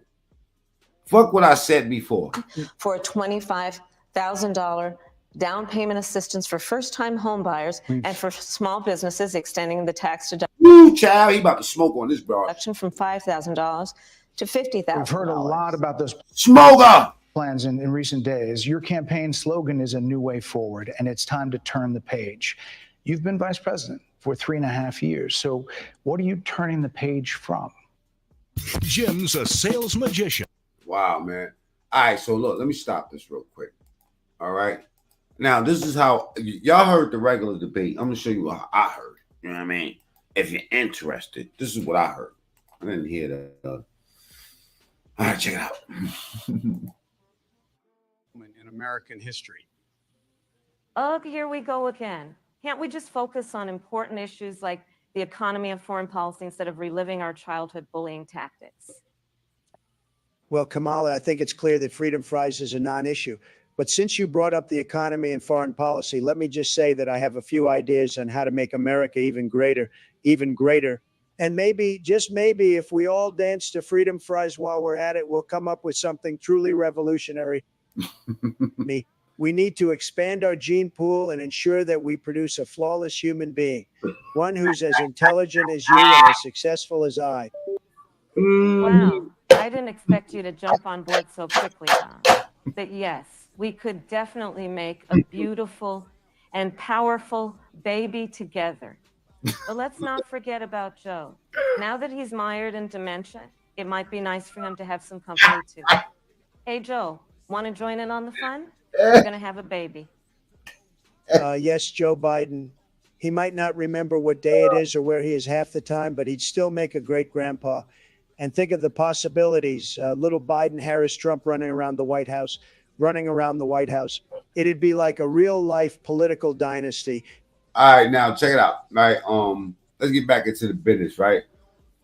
Fuck what I said before. For a $25,000 down payment assistance for first-time home buyers and for small businesses, extending the tax deduction. Woo, child, he about to smoke on this, bro. From $5,000 to $50,000. We've heard a lot about those plans in recent days. Your campaign slogan is a new way forward, and it's time to turn the page. You've been vice president for 3.5 years. So what are you turning the page from? Jim's a sales magician. Wow, man. All right, so look, let me stop this real quick. All right. Now, this is how y'all heard the regular debate. I'm going to show you how I heard. You know what I mean? If you're interested, this is what I heard. I didn't hear that. All right, check it out. In American history. Oh, here we go again. Can't we just focus on important issues like the economy and foreign policy instead of reliving our childhood bullying tactics? Well, Kamala, I think it's clear that freedom fries is a non-issue. But since you brought up the economy and foreign policy, let me just say that I have a few ideas on how to make America even greater. And maybe, just maybe, if we all dance to freedom fries while we're at it, we'll come up with something truly revolutionary. We need to expand our gene pool and ensure that we produce a flawless human being, one who's as intelligent as you and as successful as I. Wow, I didn't expect you to jump on board so quickly, Tom. But yes, we could definitely make a beautiful and powerful baby together. But let's not forget about Joe. Now that he's mired in dementia, it might be nice for him to have some company too. Hey, Joe, want to join in on the fun? We're going to have a baby. Yes, Joe Biden. He might not remember what day it is or where he is half the time, but he'd still make a great grandpa. And think of the possibilities. Little Biden, Harris, Trump running around the White House. It'd be like a real life political dynasty. All right, now check it out. All right, let's get back into the business, right?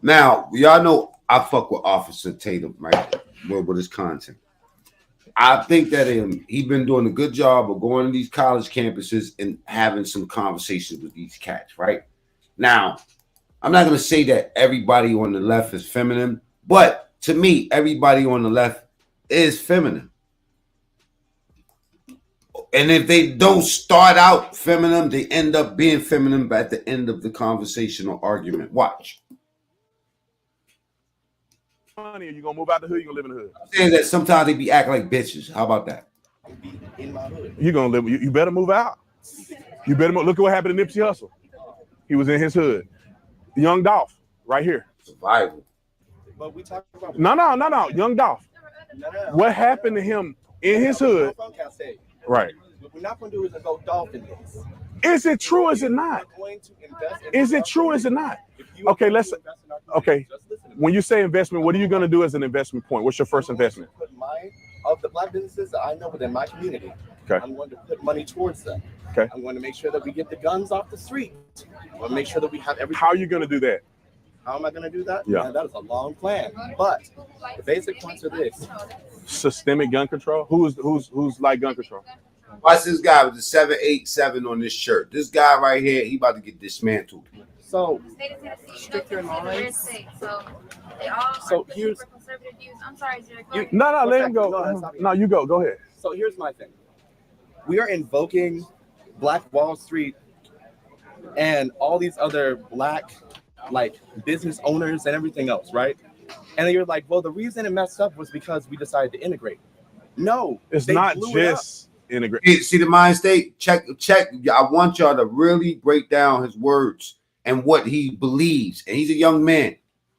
Now, y'all know I fuck with Officer Tatum, right? With his content. I think that he's been doing a good job of going to these college campuses and having some conversations with these cats, right? Now, I'm not going to say that everybody on the left is feminine, but to me, everybody on the left is feminine. And if they don't start out feminine, they end up being feminine at the end of the conversation or argument. Watch. Are you gonna move out the hood? You gonna live in the hood? I'm saying that sometimes they be acting like bitches. How about that? You gonna live? You better move out. You better move. Look at what happened to Nipsey Hussle. He was in his hood. Young Dolph, right here. Survival. But we talk about no. Young Dolph. What happened to him in his hood? Right. What we're not gonna do is go Dolph in this. Is it true? Or is it not? Is it true? Or is it not? Okay, okay. When you say investment, what are you going to do as an investment point? What's your first investment? Put of the black businesses that I know within my community. Okay. I'm going to put money towards them. Okay. I'm going to make sure that we get the guns off the street. I'm going to make sure that we have everything. How are you going to do that? How am I going to do that? Yeah. Man, that is a long plan. But the basic points are this: systemic gun control. Who's like gun control? Watch this guy with the 787 on this shirt. This guy right here, he about to get dismantled. So, strict your minds. So here's. I'm sorry, sir. No, let him go. No, you go. Go ahead. So here's my thing. We are invoking Black Wall Street and all these other black, like, business owners and everything else, right? And then you're like, well, the reason it messed up was because we decided to integrate. No, it's not just integrate. See the mind state? Check. I want y'all to really break down his words and what he believes. And he's a young man.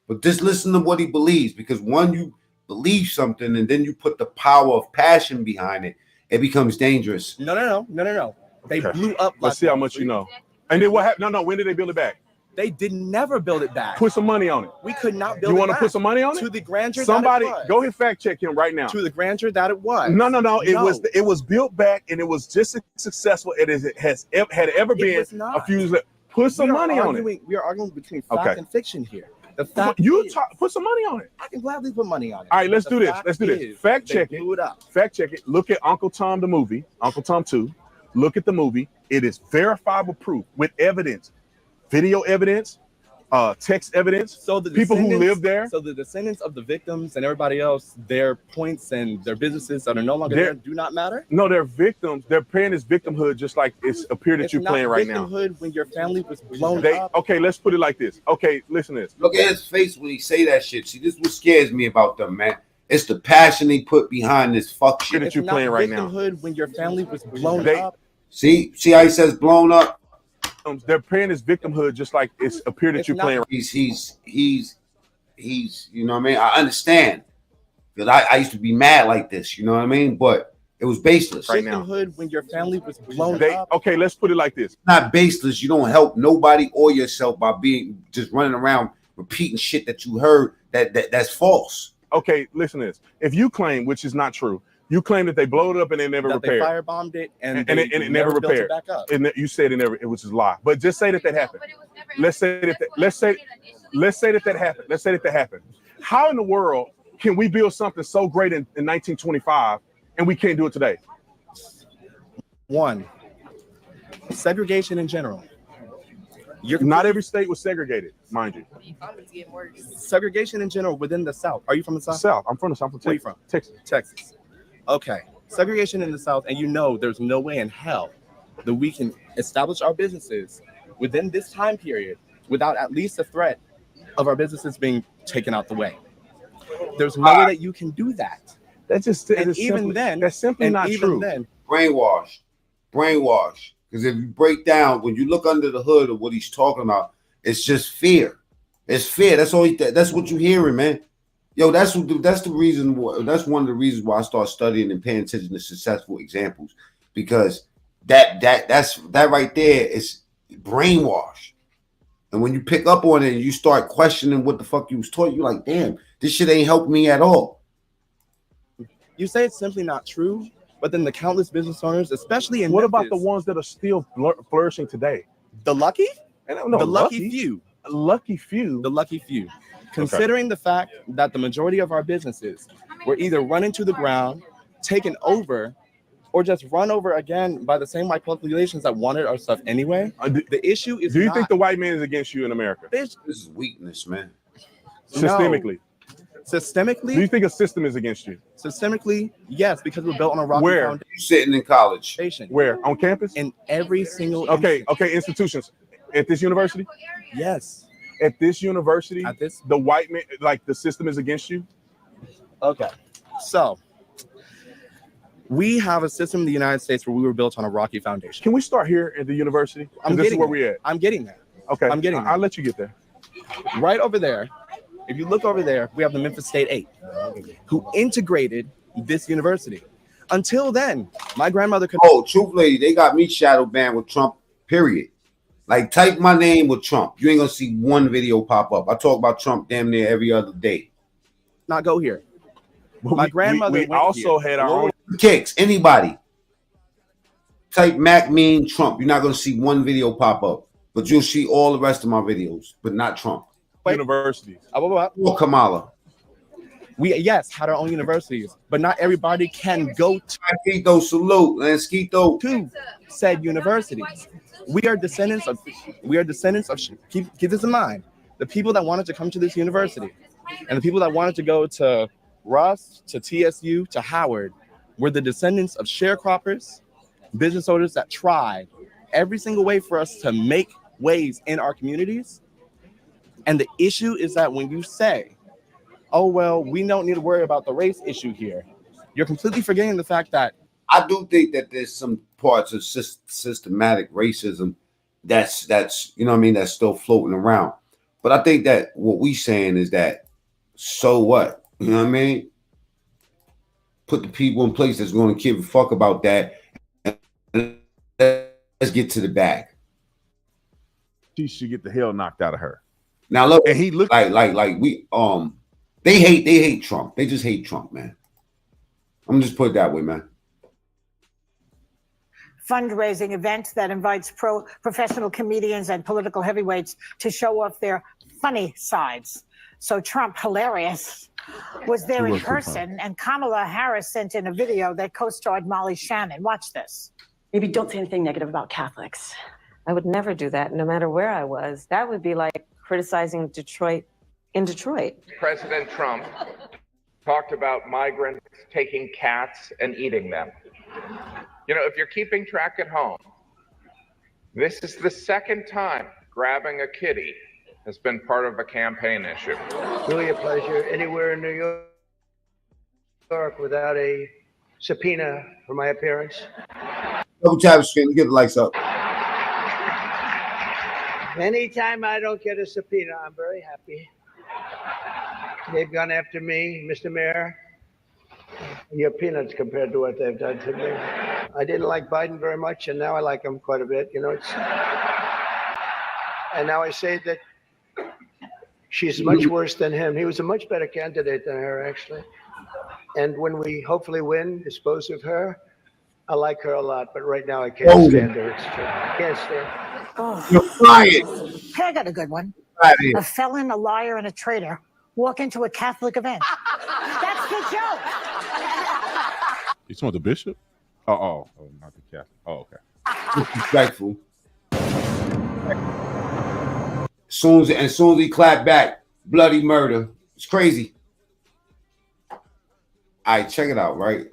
But just listen to what he believes, because when you believe something and then you put the power of passion behind it, it becomes dangerous. No. They blew up. Let's see how much you know. And then what happened? No. When did they build it back? They did never build it back. Put some money on it. We could not build it back. You want to put some money on it? To the grandeur Somebody that it was. Go ahead, fact check him right now. To the grandeur that it was. No. It was built back, and it was just as successful as it had ever been a few years later. Put some money on it. We are arguing between fact and fiction here. The fact put some money on it. I can gladly put money on it. All right, let's do this. Fact check it. Fact check it. Look at Uncle Tom the movie, Uncle Tom 2. Look at the movie. It is verifiable proof with evidence, video evidence, text evidence. So the people who live there. So the descendants of the victims and everybody else, their points and their businesses that are no longer there do not matter. No, they're victims. They're paying this victimhood just like it's appeared that you're playing right now. Victimhood when your family was blown up. Okay, let's put it like this. Okay, listen to this. Look at his face when he say that shit. See, this is what scares me about them, man. It's the passion they put behind this fuck shit that you're playing right now. Victimhood when your family was blown up. See how he says blown up. They're paying this victimhood just like it's appeared that you're playing. He's you know what I mean? I understand, because I used to be mad like this, you know what I mean? But it was baseless. Right now. Victimhood when your family was blown up. Okay, let's put it like this. Not baseless. You don't help nobody or yourself by being just running around repeating shit that you heard that's false. Okay, listen to this. If you claim, which is not true, you claim that they blew it up and they never repaired. They firebombed it and it never repaired. Built it back up. And you said it was a lie. But just say that happened. Let's say that happened. Let's say that happened. How in the world can we build something so great in 1925 and we can't do it today? One, segregation in general. Not every state was segregated, mind you. Segregation in general within the South. Are you from the South? South. I'm from the South. Where are you from? Texas. Okay. Segregation in the South, and you know there's no way in hell that we can establish our businesses within this time period without at least a threat of our businesses being taken out the way. There's no way that you can do that. That's just and even then, that's simply not true. Then, brainwash. Because if you break down, when you look under the hood of what he's talking about, it's just fear. It's fear. That's all. That's what you're hearing, man. Yo, that's the reason. That's one of the reasons why I start studying and paying attention to successful examples, because that right there is brainwash. And when you pick up on it and you start questioning what the fuck you was taught, you're like, damn, this shit ain't helping me at all. You say it's simply not true, but then the countless business owners, especially in what Memphis, about the ones that are still flourishing today? The lucky? The lucky few. Lucky few. The lucky few. Considering the fact that the majority of our businesses were either run into the ground, taken over, or just run over again by the same white populations that wanted our stuff anyway. The issue is, do you think the white man is against you in America? This is weakness, man. Systemically. Systemically? Do you think a system is against you? Systemically, yes, because we're built on a rocky foundation. You sitting in college. Where? On campus? In every single institutions. At this university? Yes. At this university, the white man, like the system is against you? Okay. So we have a system in the United States where we were built on a rocky foundation. Can we start here at the university? This is where we're at. I'm getting there. Okay. I'm getting there. I'll let you get there. Right over there. If you look over there, we have the Memphis State 8, who integrated this university. Until then, my grandmother could. Oh, truth lady, they got me shadow banned with Trump period. Like, type my name with Trump. You ain't gonna see one video pop up. I talk about Trump damn near every other day. Not go here. My grandmother we went also here. had our own Kicks, anybody. Type Mac mean Trump. You're not gonna see one video pop up. But you'll see all the rest of my videos, but not Trump. universities. Or Kamala. We, yes, had our own universities, but not everybody can go to salute, Lansquito. To said universities. We are descendants of keep this in mind. The people that wanted to come to this university and the people that wanted to go to Russ, to TSU, to Howard were the descendants of sharecroppers, business owners that tried every single way for us to make ways in our communities. And the issue is that when you say, oh, well, we don't need to worry about the race issue here, you're completely forgetting the fact that I do think that there's some parts of systematic racism that's you know what I mean, that's still floating around. But I think that what we saying is that, so what? You know what I mean? Put the people in place that's going to give a fuck about that. And let's get to the bag. She should get the hell knocked out of her. Now look, and he looked like we they hate Trump. They just hate Trump, man. I'm gonna just put it that way, man. Fundraising event that invites professional comedians and political heavyweights to show off their funny sides. So Trump, hilarious, was there in person, and Kamala Harris sent in a video that co-starred Molly Shannon. Watch this. Maybe don't say anything negative about Catholics. I would never do that, no matter where I was. That would be like criticizing Detroit in Detroit. President Trump talked about migrants taking cats and eating them. You know, if you're keeping track at home, this is the second time grabbing a kitty has been part of a campaign issue. Really a pleasure. Anywhere in New York without a subpoena for my appearance. Double tap screen, get the lights up. Anytime I don't get a subpoena, I'm very happy. They've gone after me, Mr. Mayor. You're peanuts compared to what they've done to me. I didn't like Biden very much, and now I like him quite a bit. You know, and now I say that she's much worse than him. He was a much better candidate than her, actually. And when we hopefully win, dispose of her, I like her a lot. But right now, I can't stand her. It's true. I can't stand her. Oh. You're fired. Hey, I got a good one. Fired. A felon, a liar, and a traitor walk into a Catholic event. That's the joke. You talking about the bishop? Oh, not the Catholic. Oh, okay. Disrespectful. As soon as he clapped back, bloody murder. It's crazy. All right, check it out, right?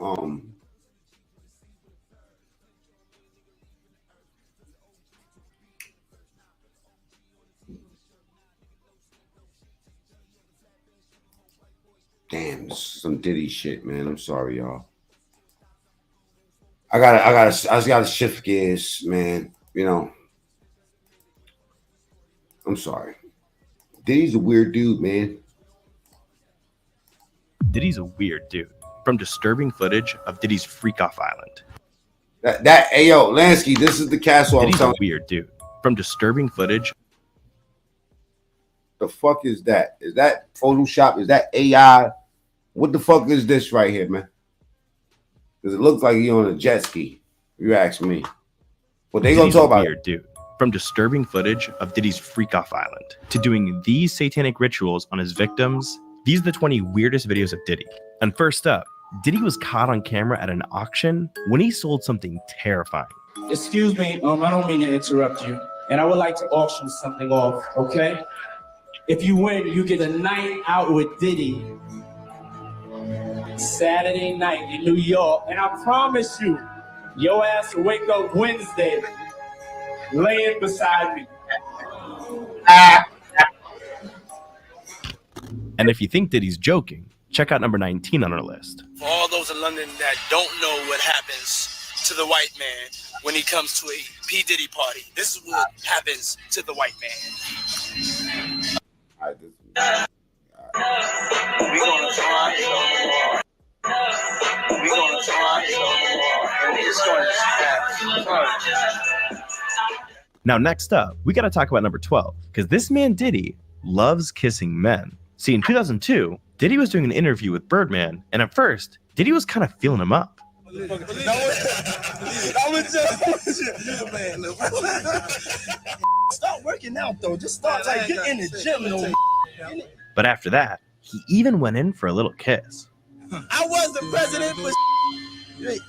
Damn, some Diddy shit, man. I'm sorry, y'all. I just gotta shift gears, man. You know, I'm sorry. Diddy's a weird dude, man. Diddy's a weird dude. From disturbing footage of Diddy's Freak Off Island. Hey yo, Lansky, this is the castle. Diddy's a weird dude. From disturbing footage. The fuck is that? Is that Photoshop? Is that AI? What the fuck is this right here, man? Because it looks like he on a jet ski. If you ask me. What they gonna talk about? Weird dude. From disturbing footage of Diddy's Freak Off Island to doing these satanic rituals on his victims, these are the 20 weirdest videos of Diddy. And first up, Diddy was caught on camera at an auction when he sold something terrifying. Excuse me, I don't mean to interrupt you, and I would like to auction something off, okay? If you win, you get a night out with Diddy. Saturday night in New York, and I promise you, your ass will wake up Wednesday laying beside me. And if you think Diddy's joking, check out number 19 on our list. For all those in London that don't know what happens to the white man when he comes to a P. Diddy party, this is what happens to the white man. We gonna try so hard. We gonna try so hard. And it's going to Now, next up, we got to talk about number 12, because this man Diddy loves kissing men. See, in 2002, Diddy was doing an interview with Birdman, and at first, Diddy was kind of feeling him up. Start working out though. Just start like get in the gym though. But after that, he even went in for a little kiss. I was the president, but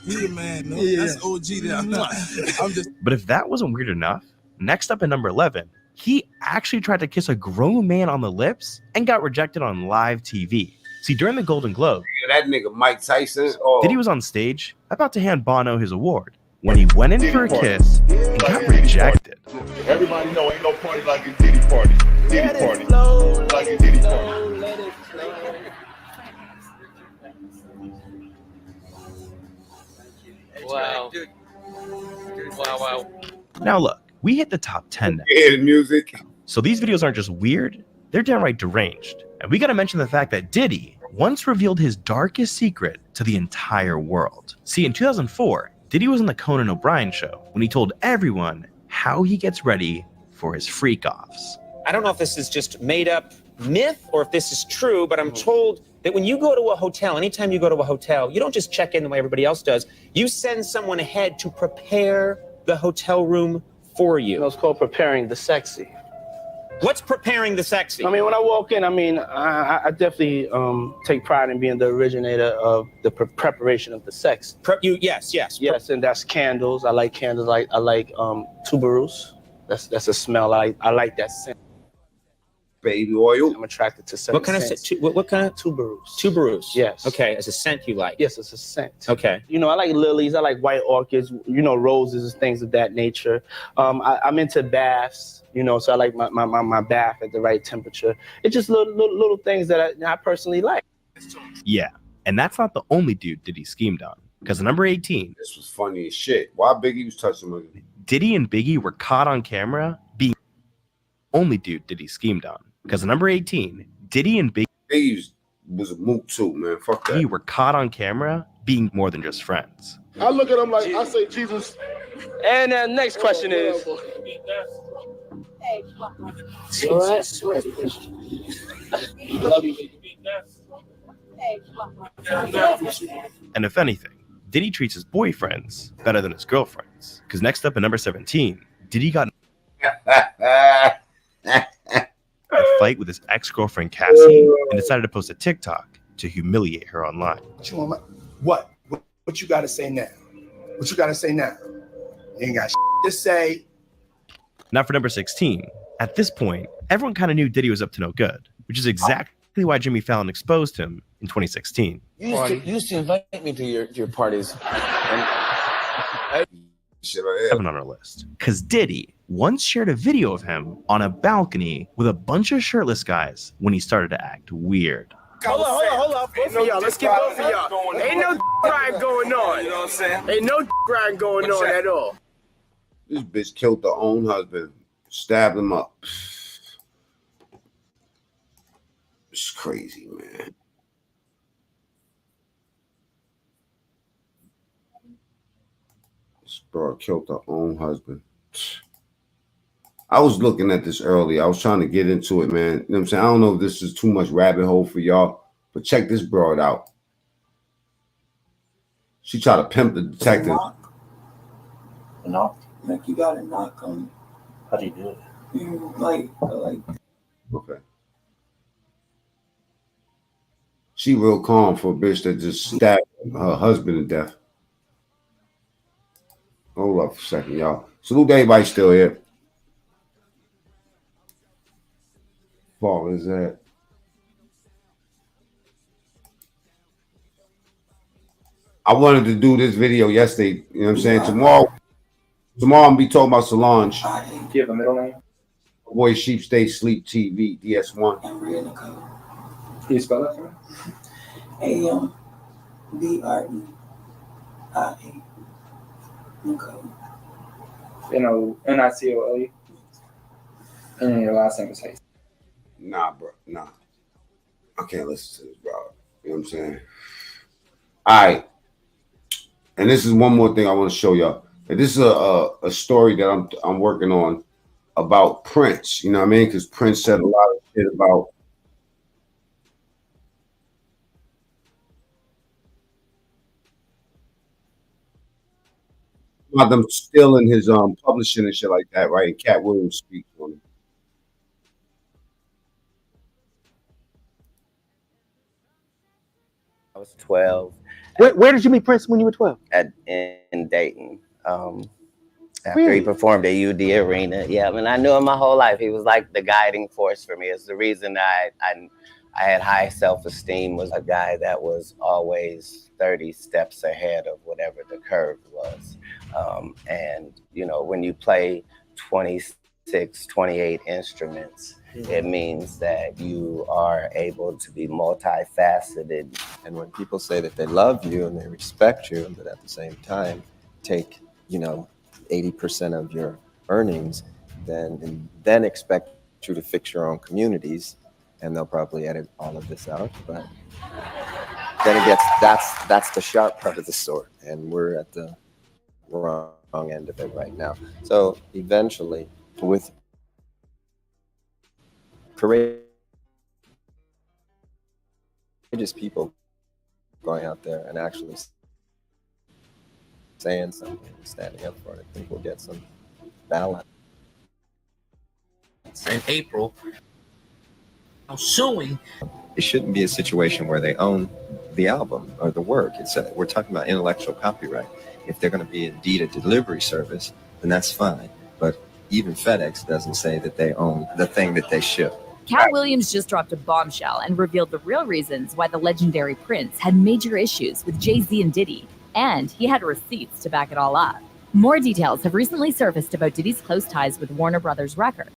you the man. No, that's OG there. I'm just. But if that wasn't weird enough, next up at number 11, he actually tried to kiss a grown man on the lips and got rejected on live TV. See, during the Golden Globe, that nigga Mike Tyson. Diddy was on stage about to hand Bono his award when he went in for a kiss and got rejected. Everybody know ain't no party like a Diddy party. Diddy party. Like a Diddy party. Wow. Wow. Now look, we hit the top 10 now. Yeah, the music. So these videos aren't just weird, they're downright deranged. And we gotta mention the fact that Diddy once revealed his darkest secret to the entire world. See, in 2004, Diddy was on the Conan O'Brien show when he told everyone how he gets ready for his freak-offs. I don't know if this is just made up myth or if this is true, but I'm told that when you go to a hotel, anytime you go to a hotel, you don't just check in the way everybody else does. You send someone ahead to prepare the hotel room for you. It's called preparing the sexy. What's preparing the sexy? I mean, when I walk in, I definitely take pride in being the originator of the preparation of the sex. Yes, and that's candles. I like candles. I like tuberose. That's a smell. I like that scent. Baby oil. I'm attracted to certain What kind scents. of what kind of tuberose? Tuberose. Yes. Okay, as a scent you like. Yes, it's a scent. Okay. You know, I like lilies. I like white orchids. You know, roses, things of that nature. I'm into baths. You know, so I like my bath at the right temperature. It's just little things that I personally like. Yeah, and that's not the only dude Diddy schemed on. Because number 18, this was funny as shit. Why Biggie was touching him? Diddy and Biggie were caught on camera being the only dude Diddy schemed on. Because number 18, Diddy and Biggie was a moot too, man. Fuck that. Biggie were caught on camera being more than just friends. I look at him like I say Jesus. And the next question is. And if anything, Diddy treats his boyfriends better than his girlfriends. Because next up at number 17, Diddy got a fight with his ex-girlfriend Cassie and decided to post a TikTok to humiliate her online. What you gotta say now? What you gotta say now? You ain't got to say. Now for number 16, at this point, everyone kind of knew Diddy was up to no good, which is exactly why Jimmy Fallon exposed him in 2016. You used to invite me to your parties. Seven on our list. Because Diddy once shared a video of him on a balcony with a bunch of shirtless guys when he started to act weird. Hold on. Both of y'all. Let's get both of y'all. Ain't no grind going on. You know what I'm saying? Ain't no grind going on at all. This bitch killed her own husband, stabbed him up. It's crazy, man. This girl killed her own husband. I was looking at this earlier. I was trying to get into it, man. You know what I'm saying? I don't know if this is too much rabbit hole for y'all, but check this broad out. She tried to pimp the detective. No, like you got to knock on. How do you do it? You like. Okay. She real calm for a bitch that just stabbed her husband to death. Hold up for a second, y'all. Salute to everybody still here. What is that? I wanted to do this video yesterday. You know what I'm saying? Tomorrow I'm gonna be talking about Solange. Do you have a middle name? Boy, Sheep Stay Sleep TV, DS1. Can you spell that for me? AMBREIA. NICOLE. And then your last name is Hayes. Nah, bro. Nah. I can't listen to this, bro. You know what I'm saying? All right. And this is one more thing I want to show y'all. And this is a story that I'm working on. about Prince. You know what I mean? Because Prince said a lot of shit about them stealing his publishing and shit like that, right? And Cat Williams speaks on it. I was 12. Where did you meet Prince when you were 12? In Dayton. After Really? he performed at UD Arena. Yeah, I mean, I knew him my whole life. He was like the guiding force for me. It's the reason I had high self-esteem, was a guy that was always 30 steps ahead of whatever the curve was. And, you know, when you play 26, 28 instruments, it means that you are able to be multifaceted. And when people say that they love you and they respect you, but at the same time take, you know, 80% of your earnings, then expect you to fix your own communities, and they'll probably edit all of this out. But then it gets, that's the sharp part of the sword, and we're at the wrong end of it right now. So eventually, with courageous people going out there and actually saying something, standing up for it, I think we'll get some balance. In April, suing. It shouldn't be a situation where they own the album or the work. We're talking about intellectual copyright. If they're going to be indeed a delivery service, then that's fine. But even FedEx doesn't say that they own the thing that they ship. Cat Williams just dropped a bombshell and revealed the real reasons why the legendary Prince had major issues with Jay-Z and Diddy, and he had receipts to back it all up. More details have recently surfaced about Diddy's close ties with Warner Brothers Records,